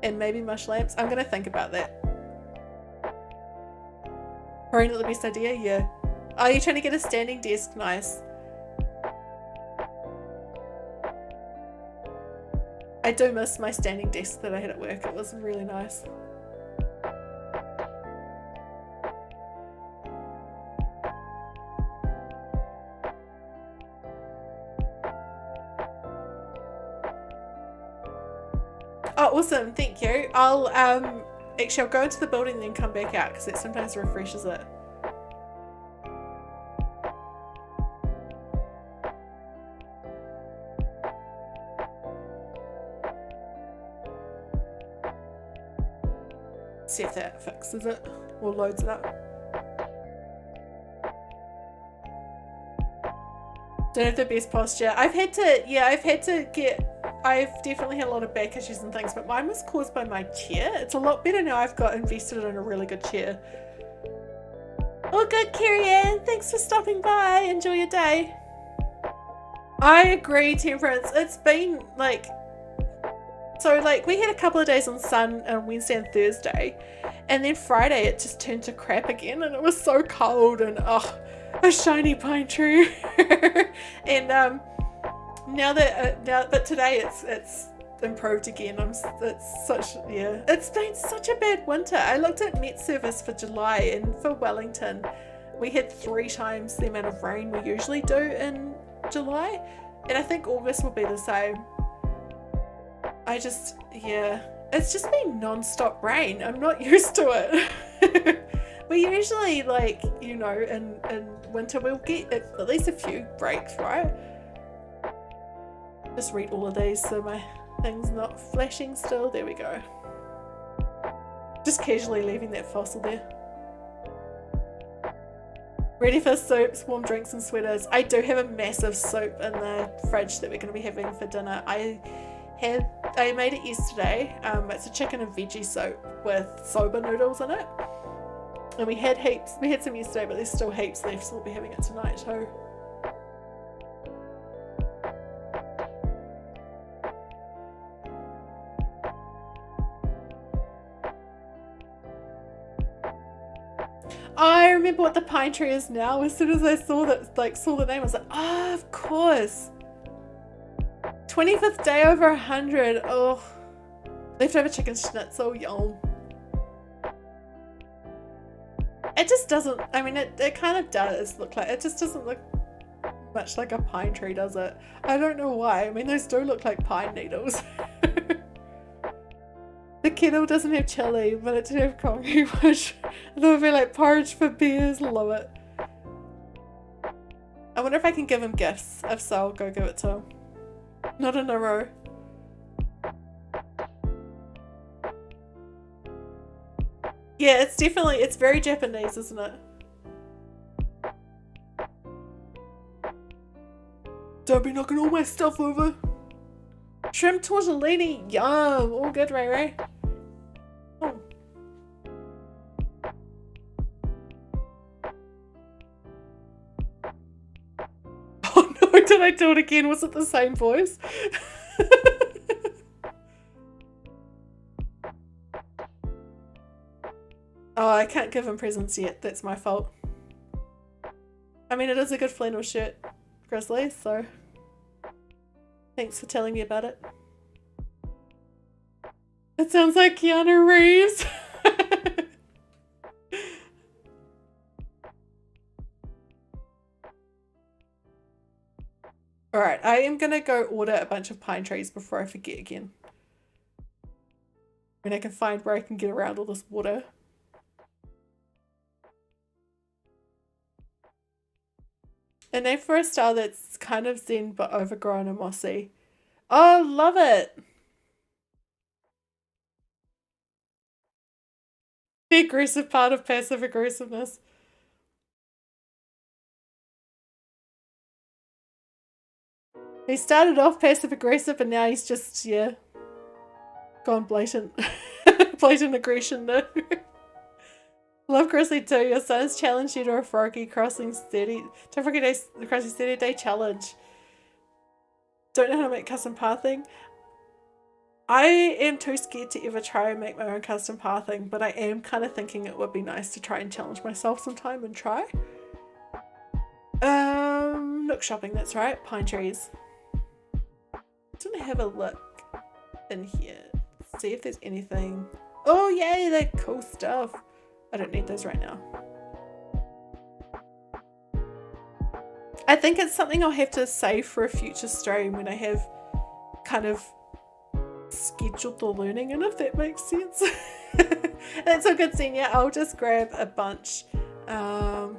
Speaker 1: and maybe mush lamps. I'm gonna think about that. Probably not the best idea. Yeah. Are you trying to get a standing desk? Nice. I do miss my standing desk that I had at work. It was really nice. Oh, awesome. Thank you. I'll actually I'll go into the building and then come back out because it sometimes refreshes it. See if that fixes it or loads it up. Don't have the best posture. I've definitely had a lot of back issues and things, but mine was caused by my chair. It's a lot better now. I've got invested in a really good chair. Oh, good, Carrie-Ann. Thanks for stopping by. Enjoy your day. I agree, Temperance. It's been like... so like we had a couple of days on sun on Wednesday and Thursday, and then Friday it just turned to crap again, and it was so cold and a shiny pine tree. And but today it's improved again. It's been such a bad winter. I looked at Met Service for July, and for Wellington we had 3 times the amount of rain we usually do in July, and I think August will be the same. It's just been non-stop rain. I'm not used to it. We usually, like, you know, in winter we'll get at least a few breaks, right? Just read all of these so my thing's not flashing still. There we go. Just casually leaving that fossil there. Ready for soups, warm drinks and sweaters. I do have a massive soup in the fridge that we're going to be having for dinner. I made it yesterday. It's a chicken and veggie soup with soba noodles in it, and we had some yesterday, but there's still heaps left, so we'll be having it tonight too. I remember what the pine tree is now. As soon as I saw the name, I was like, oh, of course. 25th day over 100. Oh, leftover chicken schnitzel, yum. It just doesn't, I mean, it kind of does look like, it just doesn't look much like a pine tree, does it? I don't know why. I mean, those do look like pine needles. The kettle doesn't have chili, but it did have coffee, which that would be like porridge for bears. Love it. I wonder if I can give him gifts. If so, I'll go give it to him. Not in a row. Yeah, it's definitely, it's very Japanese, isn't it? Don't be knocking all my stuff over. Shrimp tortellini, yum! All good, Ray Ray. Oh. Oh no, did I do it again? Was it the same voice? Oh, I can't give him presents yet. That's my fault. I mean, it is a good flannel shirt, Grizzly, so thanks for telling me about it. It sounds like Keanu Reeves. Alright, I am gonna go order a bunch of pine trees before I forget again. And I can find where I can get around all this water. A name for a style that's kind of zen but overgrown and mossy. Oh, love it! The aggressive part of passive aggressiveness. He started off passive aggressive and now he's just, yeah, gone blatant. Blatant aggression though. Love Grizzly too. Your son's challenged you to a Froggy Crossing 30. Don't forget the Crossing 30-day challenge. Don't know how to make custom pathing. I am too scared to ever try and make my own custom pathing, but I am kind of thinking it would be nice to try and challenge myself sometime and try. Nook shopping, that's right. Pine trees. Just gonna have a look in here. See if there's anything. Oh yay, that cool stuff. I don't need those right now. I think it's something I'll have to save for a future stream when I have kind of scheduled the learning in, if that makes sense. That's all good, Zenya. I'll just grab a bunch. Oh,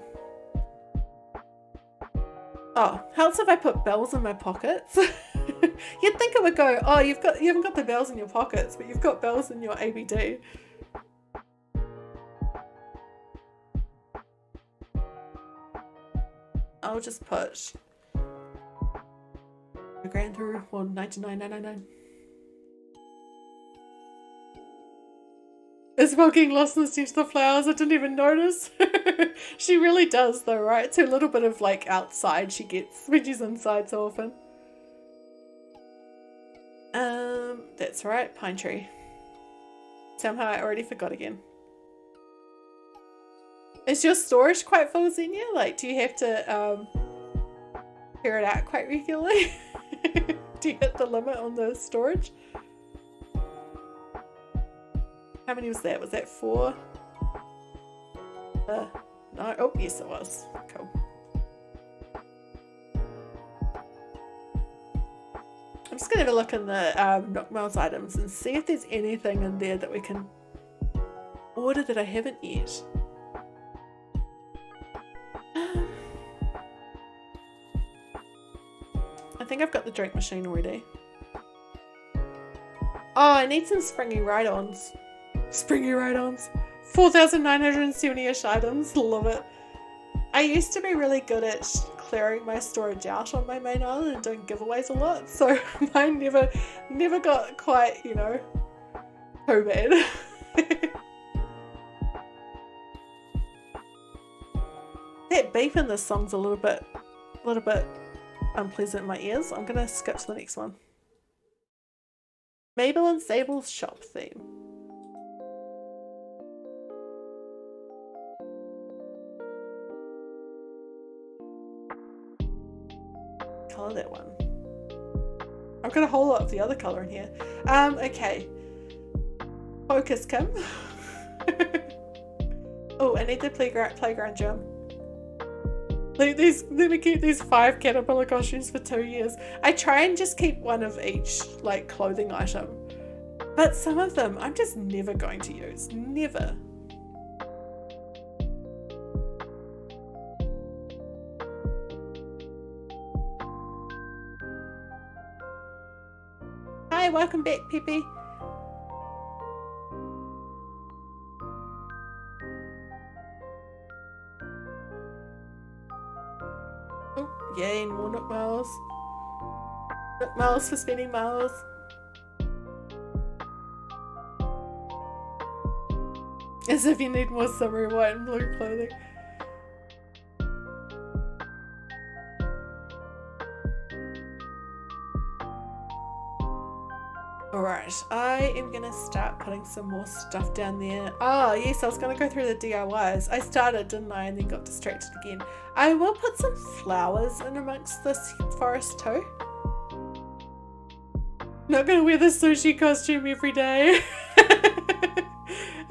Speaker 1: helps if I put bells in my pockets. You'd think it would go, oh, you haven't got the bells in your pockets, but you've got bells in your ABD. I'll just put a grand through 199.99. Isabel getting lost in the steps of the flowers. I didn't even notice. She really does though, right? It's her little bit of like outside she gets when she's inside so often. That's right, pine tree. Somehow I already forgot again. Is your storage quite full, Zenya? Like, do you have to clear it out quite regularly? Do you hit the limit on the storage? How many was that? Was that 4? No. Oh, yes, it was. Cool. I'm just gonna have a look in the Nook Miles items and see if there's anything in there that we can order that I haven't yet. I think I've got the drink machine already. Oh, I need some springy ride-ons. Springy ride-ons. 4,970-ish items. Love it. I used to be really good at clearing my storage out on my main island and doing giveaways a lot, so mine never got quite, you know, too bad. That beep in this song's a little bit unpleasant in my ears. I'm gonna skip to the next one. Mabel and Sable's shop theme. Colour that one. I've got a whole lot of the other colour in here. Okay. Focus, Kim. Oh, I need the playground gym. Let me keep these 5 caterpillar costumes for 2 years. I try and just keep one of each, like, clothing item. But some of them I'm just never going to use. Never. Hi, welcome back, Peppy. Oh, yay, more Nook miles. Nook miles for spending miles. As if you need more summery white and blue clothing. Alright, I am gonna start putting some more stuff down there. Oh yes, I was gonna go through the DIYs. I started, didn't I, and then got distracted again. I will put some flowers in amongst this forest too. Not gonna wear the sushi costume every day.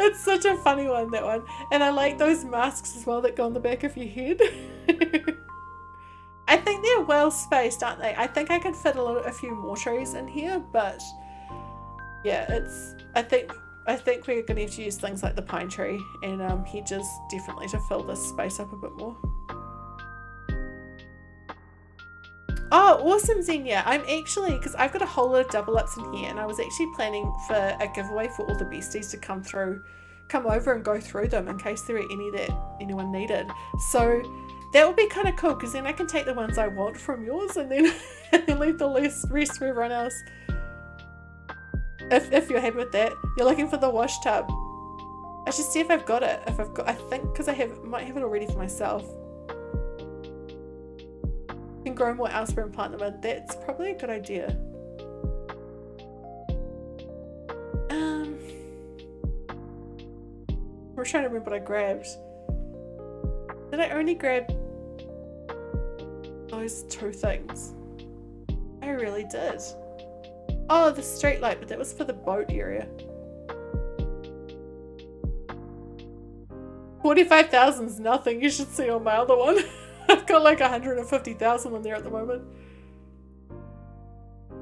Speaker 1: It's such a funny one, that one. And I like those masks as well that go on the back of your head. I think they're well spaced, aren't they? I think I can fit a few more trees in here, but yeah, I think we're gonna have to use things like the pine tree and hedges definitely to fill this space up a bit more. Oh, awesome, Zenya. I'm actually, because I've got a whole lot of double ups in here, and I was actually planning for a giveaway for all the besties to come over and go through them in case there are any that anyone needed. So that would be kind of cool, because then I can take the ones I want from yours and then leave the rest for everyone else. If you're happy with that. You're looking for the wash tub. I should see if I've got it. I think, because I might have it already for myself. Can grow more elsewhere and plant them in. That's probably a good idea. We're trying to remember what I grabbed. Did I only grab those two things? I really did. Oh, the street light, but that was for the boat area. 45,000 is nothing. You should see on my other one. I've got like 150,000 on there at the moment.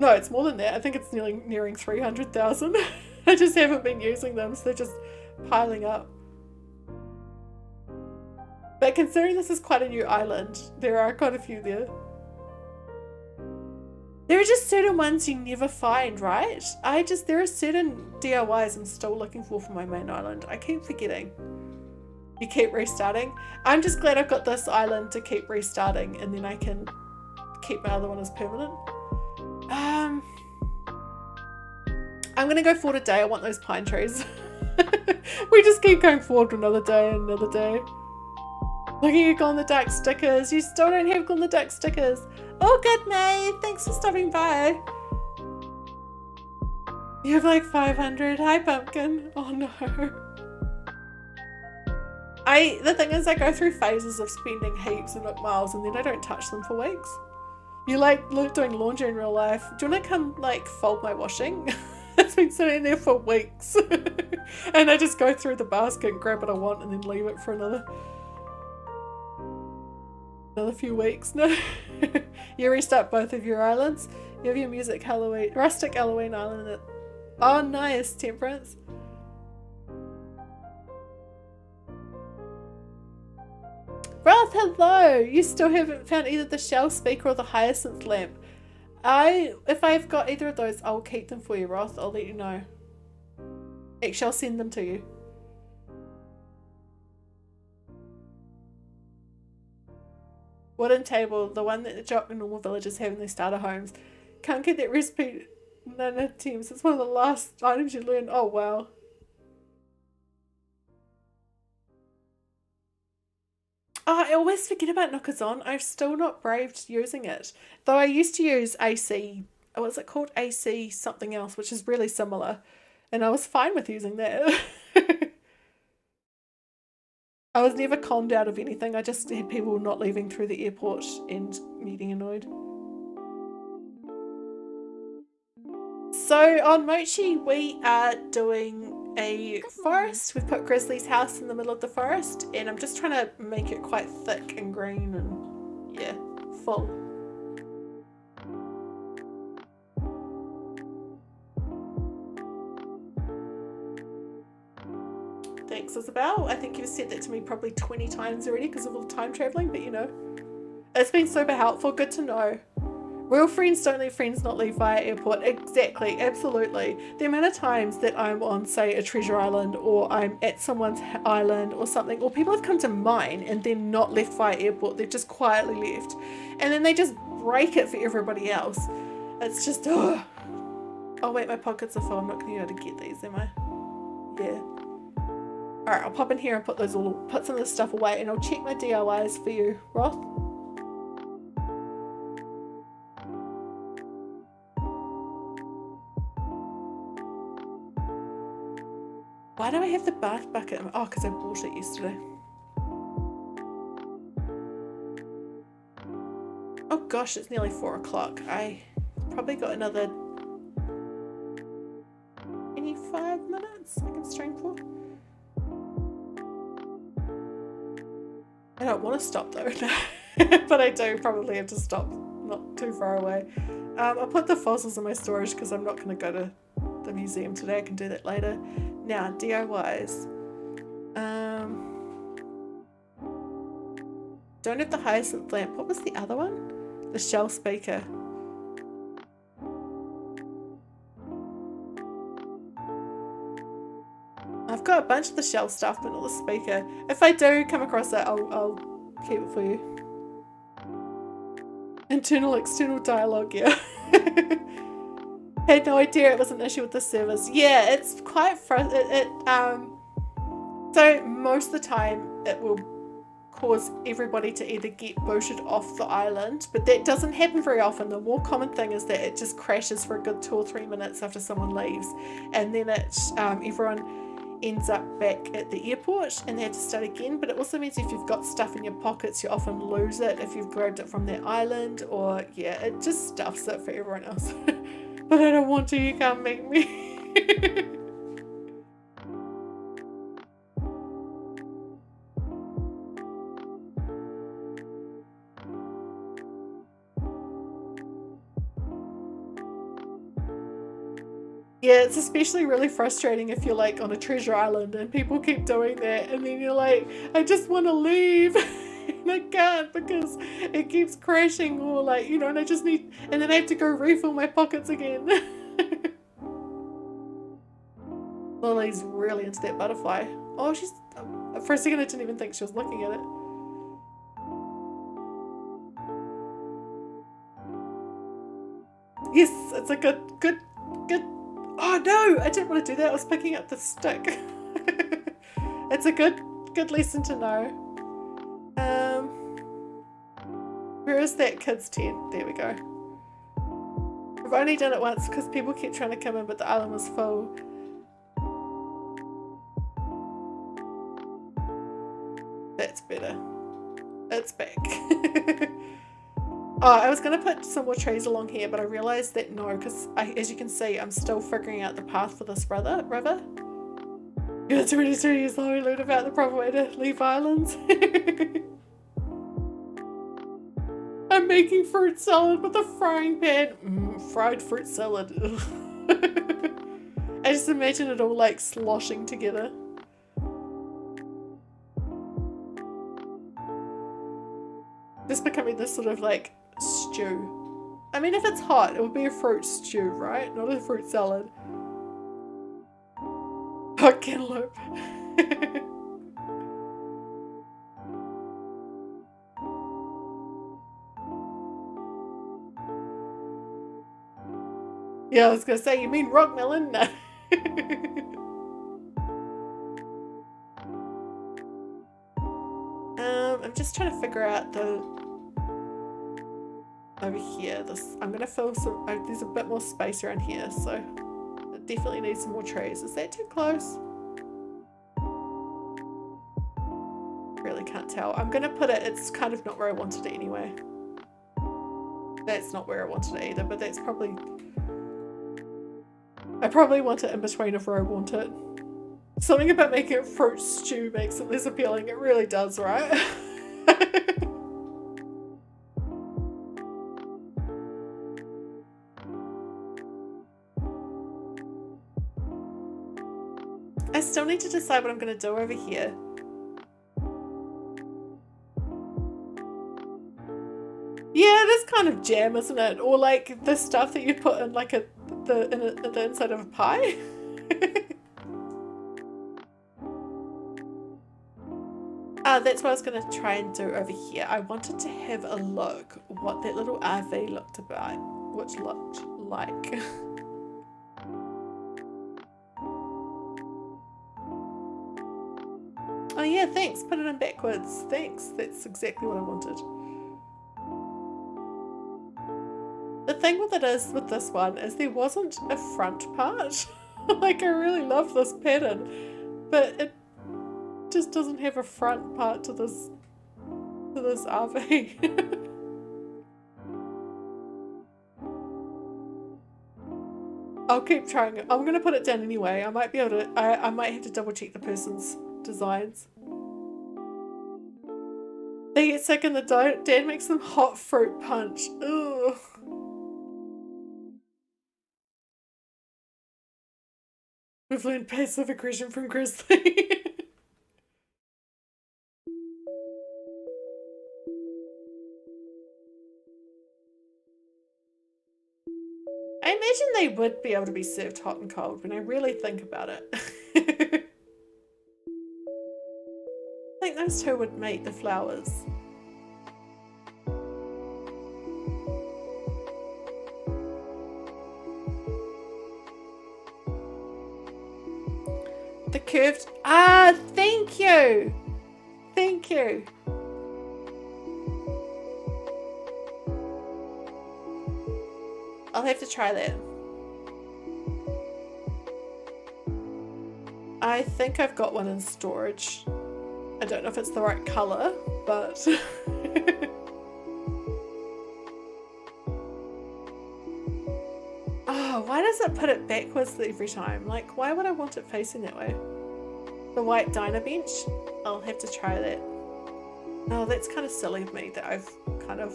Speaker 1: No, it's more than that. I think it's nearing 300,000. I just haven't been using them, so they're just piling up. But considering this is quite a new island, there are quite a few there. There are just certain ones you never find, right? There are certain DIYs I'm still looking for my main island. I keep forgetting. You keep restarting. I'm just glad I've got this island to keep restarting, and then I can keep my other one as permanent. I'm gonna go forward a day. I want those pine trees. We just keep going forward another day and another day. Look at you, glow in the dark stickers. You still don't have glow in the dark stickers. Oh, good, May. Thanks for stopping by. You have like 500. Hi, Pumpkin. Oh no. The thing is, I go through phases of spending heaps of Nook miles and then I don't touch them for weeks. You like doing laundry in real life. Do you want to come like fold my washing? It's been sitting there for weeks. And I just go through the basket and grab what I want and then leave it for another few weeks. No. You restart both of your islands. You have your rustic Halloween island in it. Oh nice, Temperance. Roth, hello! You still haven't found either the shell speaker or the hyacinth lamp. If I've got either of those, I'll keep them for you, Roth. I'll let you know. Actually, I'll send them to you. Wooden table, the one that the jock and normal villagers have in their starter homes. Can't get that recipe. No, Thames. It's one of the last items you learn. Oh, wow. Oh, I always forget about Nookazon. I've still not braved using it. Though I used to use AC, what's it called? AC something else, which is really similar. And I was fine with using that. I was never conned out of anything. I just had people not leaving through the airport and me getting annoyed. So on Mochi, we are doing a forest. We've put Grizzly's house in the middle of the forest, and I'm just trying to make it quite thick and green and yeah, full. Thanks, Isabel. I think you've said that to me probably 20 times already because of all the time traveling, but you know, it's been super helpful. Good to know. Real friends don't let friends not leave via airport. Exactly, absolutely. The amount of times that I'm on, say, a treasure island, or I'm at someone's island or something, or people have come to mine and they're not left via airport, they've just quietly left. And then they just break it for everybody else. It's just, ugh. Oh wait, my pockets are full. I'm not going to be able to get these, am I? Yeah. Alright, I'll pop in here and put some of this stuff away, and I'll check my DIYs for you, Roth. Why do I have the bath bucket? Oh, because I bought it yesterday. Oh gosh, it's nearly 4 o'clock. I probably got another 25 minutes I can stream for. I don't want to stop though, but I do probably have to stop not too far away. I'll put the fossils in my storage because I'm not going to go to the museum today. I can do that later. Now, DIYs. Don't have the hyacinth lamp. What was the other one? The shell speaker. I've got a bunch of the shell stuff, but not the speaker. If I do come across it, I'll keep it for you. Internal, external dialogue, yeah. Had no idea it was an issue with the servers. Yeah, it's quite so most of the time it will cause everybody to either get booted off the island, but that doesn't happen very often. The more common thing is that it just crashes for a good 2 or 3 minutes after someone leaves, and then everyone ends up back at the airport and they have to start again. But it also means if you've got stuff in your pockets, you often lose it if you've grabbed it from that island, or yeah, it just stuffs it for everyone else. But I don't want to, you can't make me. Yeah, it's especially really frustrating if you're like on a treasure island and people keep doing that, and then you're like, I just want to leave and I can't because it keeps crashing, or like, you know, and I just need, and then I have to go refill my pockets again. Lily's really into that butterfly. Oh, she's, for a second I didn't even think she was looking at it. Yes, it's a good. Oh no, I didn't want to do that. I was picking up the stick. It's a good lesson to know. Where is that kid's tent? There we go. I've only done it once because people kept trying to come in, but the island was full. That's better. It's back. Oh, I was going to put some more trees along here, but I realised that no, because as you can see, I'm still figuring out the path for this river. You're 22 years old, learn about the proper way to leave islands. I'm making fruit salad with a frying pan. Fried fruit salad. I just imagine it all like sloshing together. Just becoming this sort of like stew. I mean, if it's hot, it would be a fruit stew, right? Not a fruit salad. Hot cantaloupe. Yeah, I was gonna say, you mean rock melon? No. I'm just trying to figure out the over here. I'm gonna fill some. There's a bit more space around here, so it definitely needs some more trees. Is that too close? Really can't tell. I'm gonna put it. It's kind of not where I wanted it anyway. That's not where I wanted it either, but that's probably. I probably want it in between of where I want it. Something about making it fruit stew makes it less appealing. It really does, right? I still need to decide what I'm going to do over here. Yeah, that's kind of jam, isn't it? Or like the stuff that you put in like the inside of a pie. That's what I was going to try and do over here. I wanted to have a look what that little RV looked like. Oh yeah, thanks. Put it in backwards. Thanks. That's exactly what I wanted. The thing with it is, with this one, is there wasn't a front part. Like, I really love this pattern, but it just doesn't have a front part to this RV. I'll keep trying it. I'm gonna put it down anyway. I might be able to. I might have to double check the person's designs. They get sick and the dad makes them hot fruit punch. Ugh. We've learned passive aggression from Kirst. I imagine they would be able to be served hot and cold when I really think about it. I think those two would mate the flowers. The curved, thank you. Thank you. I'll have to try that. I think I've got one in storage. I don't know if it's the right colour, but oh, why does it put it backwards every time? Like, why would I want it facing that way? The white diner bench? I'll have to try that. Oh, that's kind of silly of me that I've kind of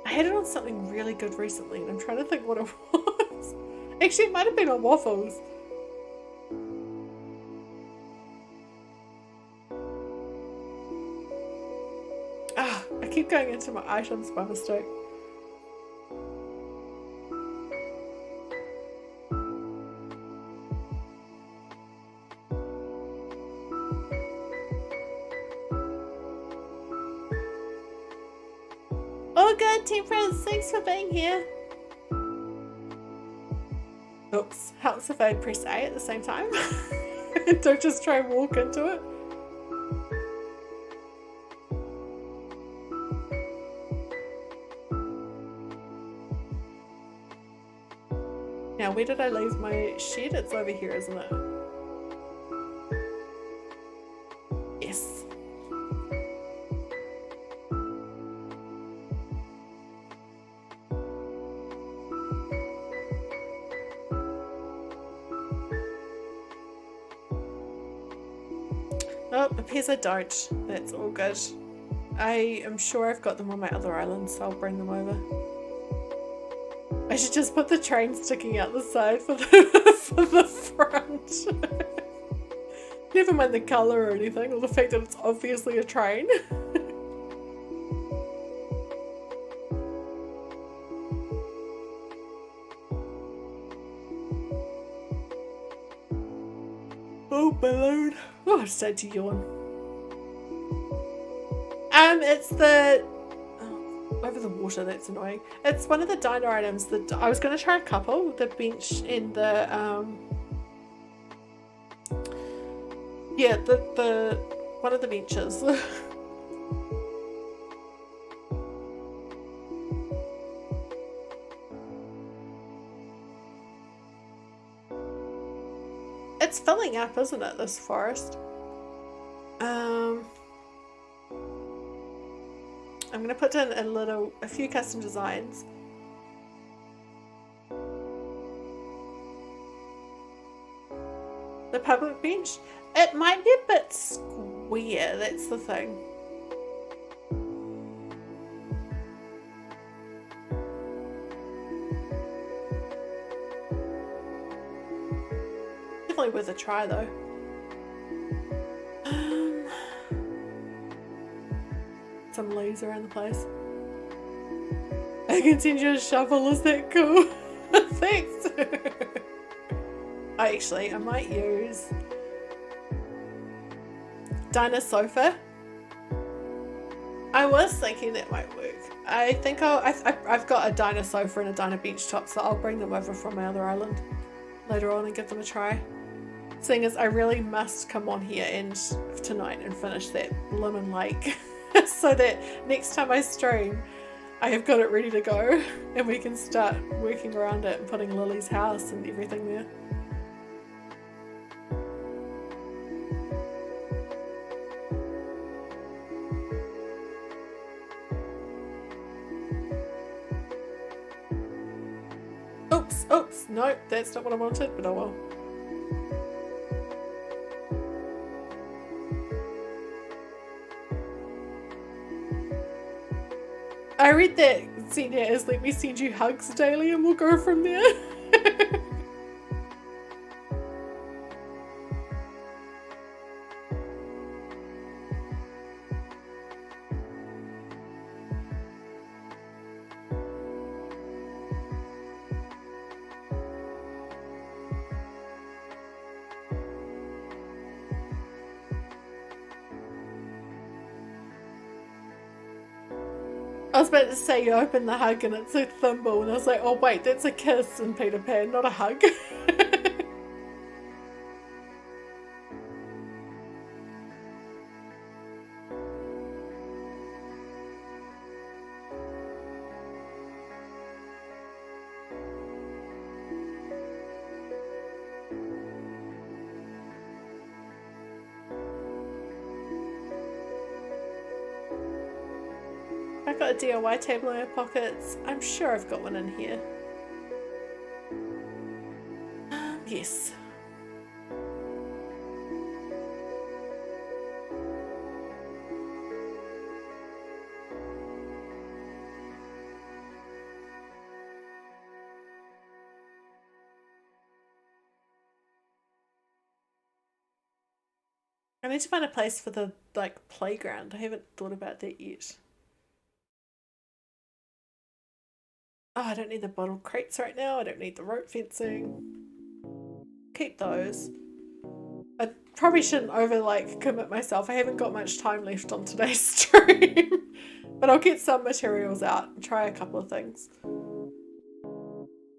Speaker 1: I had it on something really good recently and I'm trying to think what it was. Actually, it might have been on waffles. I keep going into my items by mistake. Oh good, Team Friends, thanks for being here. Oops, helps if I press A at the same time. Don't just try and walk into it. Now, where did I leave my shed? It's over here, isn't it? Yes. Oh, it appears I don't. That's all good. I am sure I've got them on my other island, so I'll bring them over. I should just put the train sticking out the side for the front. Never mind the colour or anything, or the fact that it's obviously a train. Oh, balloon. Oh, I'm starting to yawn. It's the... over the water, that's annoying. It's one of the diner items that I was going to try a couple, the bench and the yeah, the one of the benches. It's filling up, isn't it, this forest? I'm going to put in a few custom designs. The public bench, it might be a bit square, that's the thing. Worth a try though. Some leaves around the place. I can send you a shovel, is that cool? Thanks! I might use Diner Sofa. I was thinking that might work. I think I've got a Diner Sofa and a Diner Bench Top, so I'll bring them over from my other island later on and give them a try. Seeing as I really must come on here and tonight and finish that Lemon Lake so that next time I stream I have got it ready to go and we can start working around it and putting Lily's house and everything there. Oops, no, that's not what I wanted, but oh well. I read that Zenya is let me send you hugs daily and we'll go from there. I was about to say you open the hug and it's a thimble and I was like, oh wait, that's a kiss in Peter Pan, not a hug. I got a DIY table in my pockets. I'm sure I've got one in here. Yes. I need to find a place for the playground. I haven't thought about that yet. Oh, I don't need the bottle crates right now. I don't need the rope fencing. Keep those. I probably shouldn't commit myself. I haven't got much time left on today's stream. But I'll get some materials out and try a couple of things.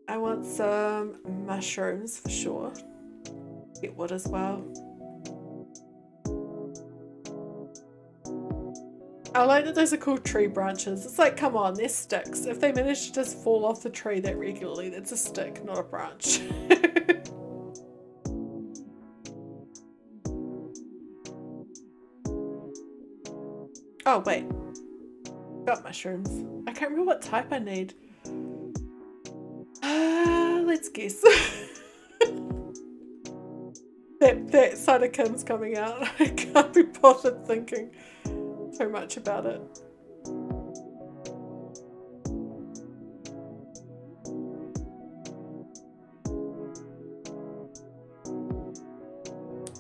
Speaker 1: I want some mushrooms for sure. Get wood as well. I like that those are called tree branches. It's like, come on, they're sticks. If they manage to just fall off the tree that regularly, that's a stick, not a branch. Oh, wait. Got mushrooms. I can't remember what type I need. Let's guess. that side of Kim's coming out. I can't be bothered thinking so much about it.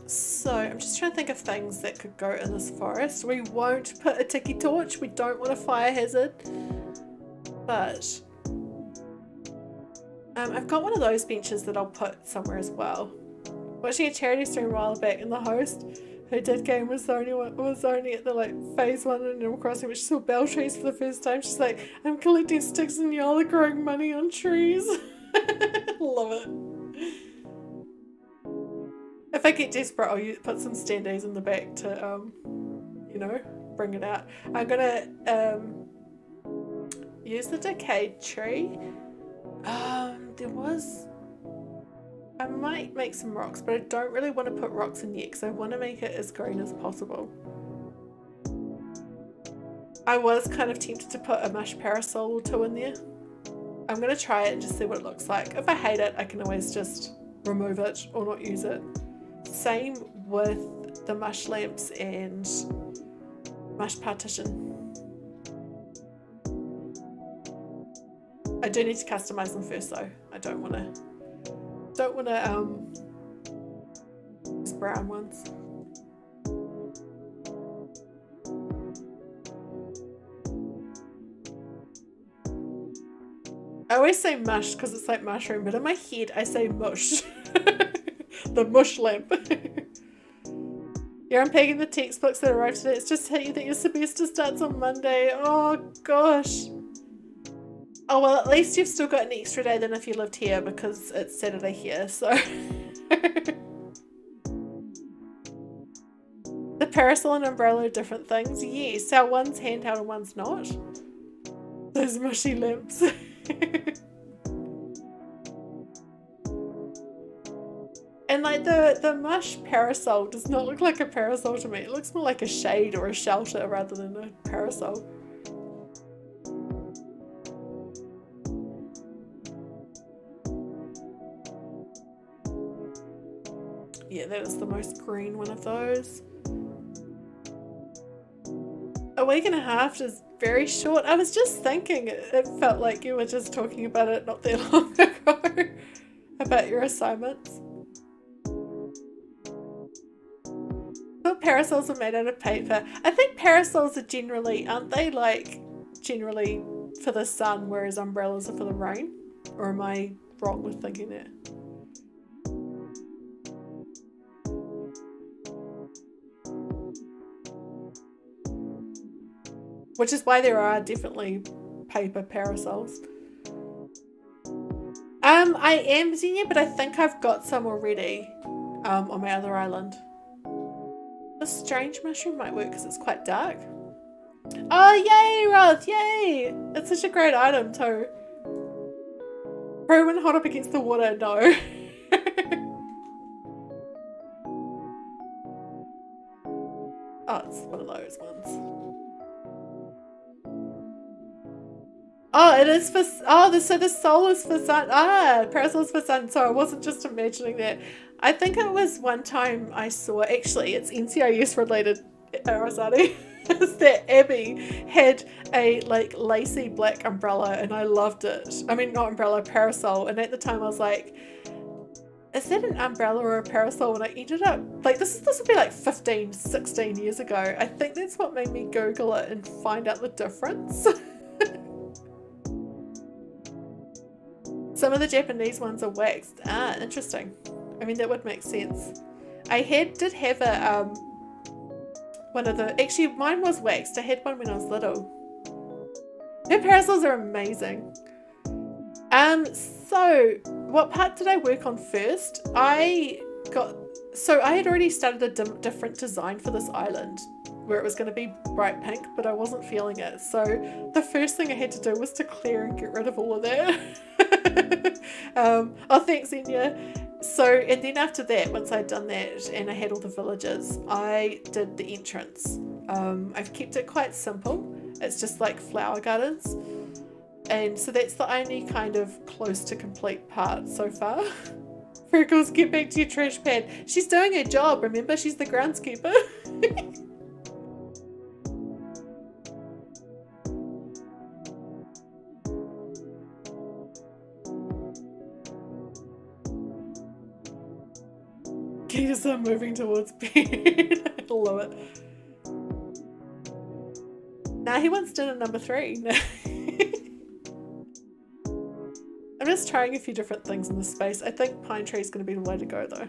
Speaker 1: So I'm just trying to think of things that could go in this forest. We won't put a tiki torch. We don't want a fire hazard. But I've got one of those benches that I'll put somewhere as well. Watching a charity stream a while back, and the host who did game was only at the phase 1 in Animal Crossing, which saw bell trees for the first time. She's like, I'm collecting sticks and y'all are growing money on trees. Love it. If I get desperate, I'll put some standees in the back to, you know, bring it out. I'm gonna use the decayed tree. I might make some rocks, but I don't really want to put rocks in yet because I want to make it as green as possible. I was kind of tempted to put a mush parasol or two in there. I'm going to try it and just see what it looks like. If I hate it, I can always just remove it or not use it. Same with the mush lamps and mush partition. I do need to customize them first though. I don't want to These brown ones. I always say mush because it's like mushroom, but in my head I say mush. The mush lamp. You're unpacking the textbooks that arrived today. It's just hit you that your semester starts on Monday. Oh gosh. Oh well, at least you've still got an extra day than if you lived here because it's Saturday here, so. The parasol and umbrella are different things. Yes, how one's handheld and one's not. Those mushy lamps. And like the mush parasol does not look like a parasol to me. It looks more like a shade or a shelter rather than a parasol. Yeah, that was the most green one of those. A week and a half is very short. I was just thinking, it felt like you were just talking about it not that long ago. About your assignments. I thought parasols are made out of paper. I think parasols are generally, aren't they like generally for the sun, whereas umbrellas are for the rain? Or am I wrong with thinking that? Which is why there are definitely paper parasols. I am Zenya, but I think I've got some already on my other island. The strange mushroom might work because it's quite dark. Oh, yay, Roth, yay! It's such a great item too. Pro when hot up against the water, no. Oh, it's one of those ones. Oh, it is for, oh, so the soul is for sun. Ah, parasol is for sun. So I wasn't just imagining that. I think it was one time I saw, actually, it's NCIS related, Arasaadi, is that Abby had a like lacy black umbrella and I loved it. I mean, not umbrella, parasol. And at the time I was like, is that an umbrella or a parasol? And I ended up, like, this would be like 15, 16 years ago. I think that's what made me Google it and find out the difference. Some of the Japanese ones are waxed. Ah, interesting. I mean, that would make sense. I did have a, one of the, actually mine was waxed. I had one when I was little. Her parasols are amazing. So what part did I work on first? I had already started a different design for this island where it was going to be bright pink, but I wasn't feeling it. So the first thing I had to do was to clear and get rid of all of that. Oh, thanks, Zenya. So, and then after that, once I'd done that and I had all the villages, I did the entrance. I've kept it quite simple. It's just like flower gardens. And so that's the only kind of close to complete part so far. Freckles, get back to your trash pad. She's doing her job, remember? She's the groundskeeper. Keys are moving towards bed. I love it. Nah, he wants dinner number 3. I'm just trying a few different things in this space. I think pine tree is going to be the way to go though.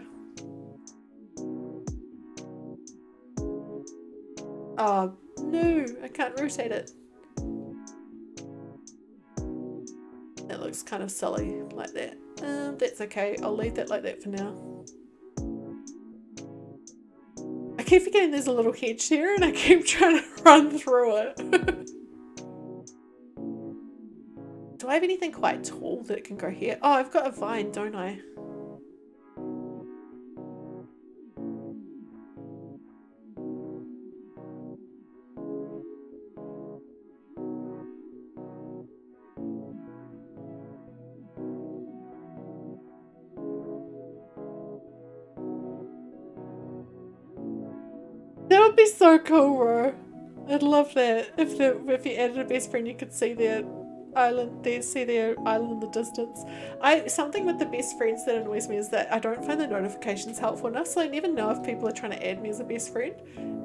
Speaker 1: Oh, no, I can't rotate it. That looks kind of silly like that. That's okay. I'll leave that like that for now. I keep forgetting there's a little hedge here and I keep trying to run through it. Do I have anything quite tall that can go here? Oh, I've got a vine, don't I? That would be so cool, bro. I'd love that. If you added a best friend, you could see their island. They see their island in the distance. Something with the best friends that annoys me is that I don't find the notifications helpful enough, so I never know if people are trying to add me as a best friend.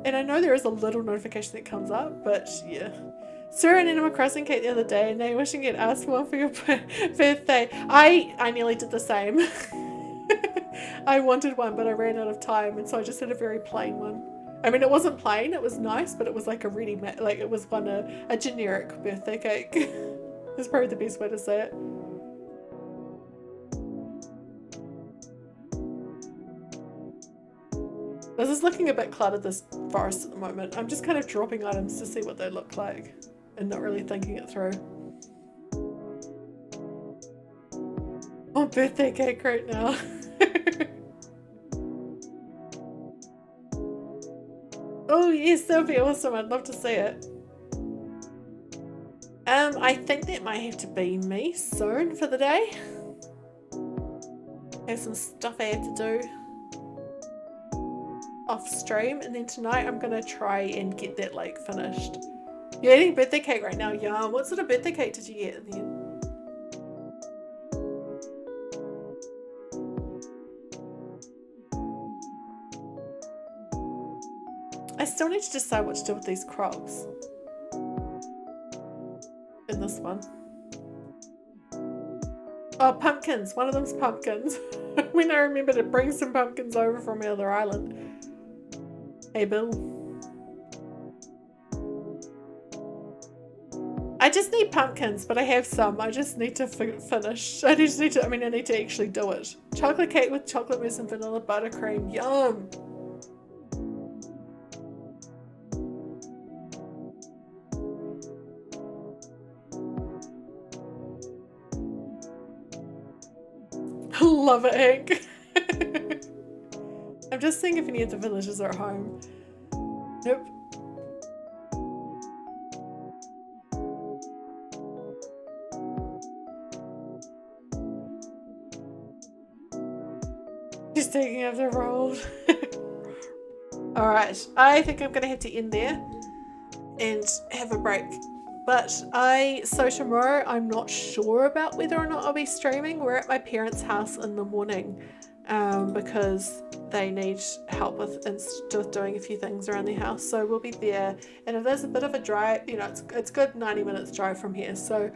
Speaker 1: And I know there is a little notification that comes up, but yeah. Sarah and Animal Crossing Kate the other day, and they wishing you'd asked for one for your birthday. I nearly did the same. I wanted one, but I ran out of time, and so I just did a very plain one. I mean, it wasn't plain, it was nice, but it was like a really, like it was a generic birthday cake. That's probably the best way to say it. This is looking a bit cluttered, this forest at the moment. I'm just kind of dropping items to see what they look like and not really thinking it through. Oh, birthday cake right now. Oh yes, that would be awesome. I'd love to see it. I think that might have to be me soon for the day. I have some stuff I have to do off stream, and then tonight I'm gonna try and get that like finished. You're eating birthday cake right now, yum. What sort of birthday cake did you get then? I still need to decide what to do with these crops. In this one. Oh, pumpkins. One of them's pumpkins. When I remember to bring some pumpkins over from my other island. Hey, Bill. I just need pumpkins, but I have some. I just need to finish. I need to actually do it. Chocolate cake with chocolate mousse and vanilla buttercream. Yum. Love it, Hank. I'm just seeing if any of the villagers are at home. Nope. She's taking up the role. Alright, I think I'm gonna have to end there and have a break. But so tomorrow I'm not sure about whether or not I'll be streaming. We're at my parents' house in the morning because they need help with doing a few things around their house. So we'll be there, and it is a bit of a drive, you know, it's good 90 minutes drive from here. So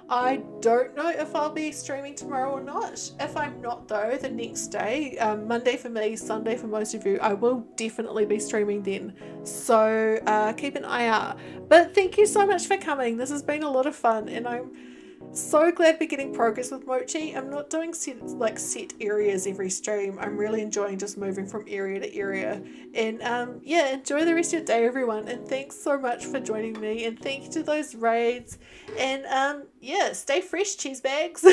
Speaker 1: I don't know if I'll be streaming tomorrow or not. If I'm not though, the next day, Monday for me, Sunday for most of you, I will definitely be streaming then. So keep an eye out. But thank you so much for coming. This has been a lot of fun, and I'm so glad we're getting progress with Mochi. I'm not doing set areas every stream. I'm really enjoying just moving from area to area. And yeah, enjoy the rest of your day, everyone. And thanks so much for joining me. And thank you to those raids. And yeah, stay fresh, cheese bags.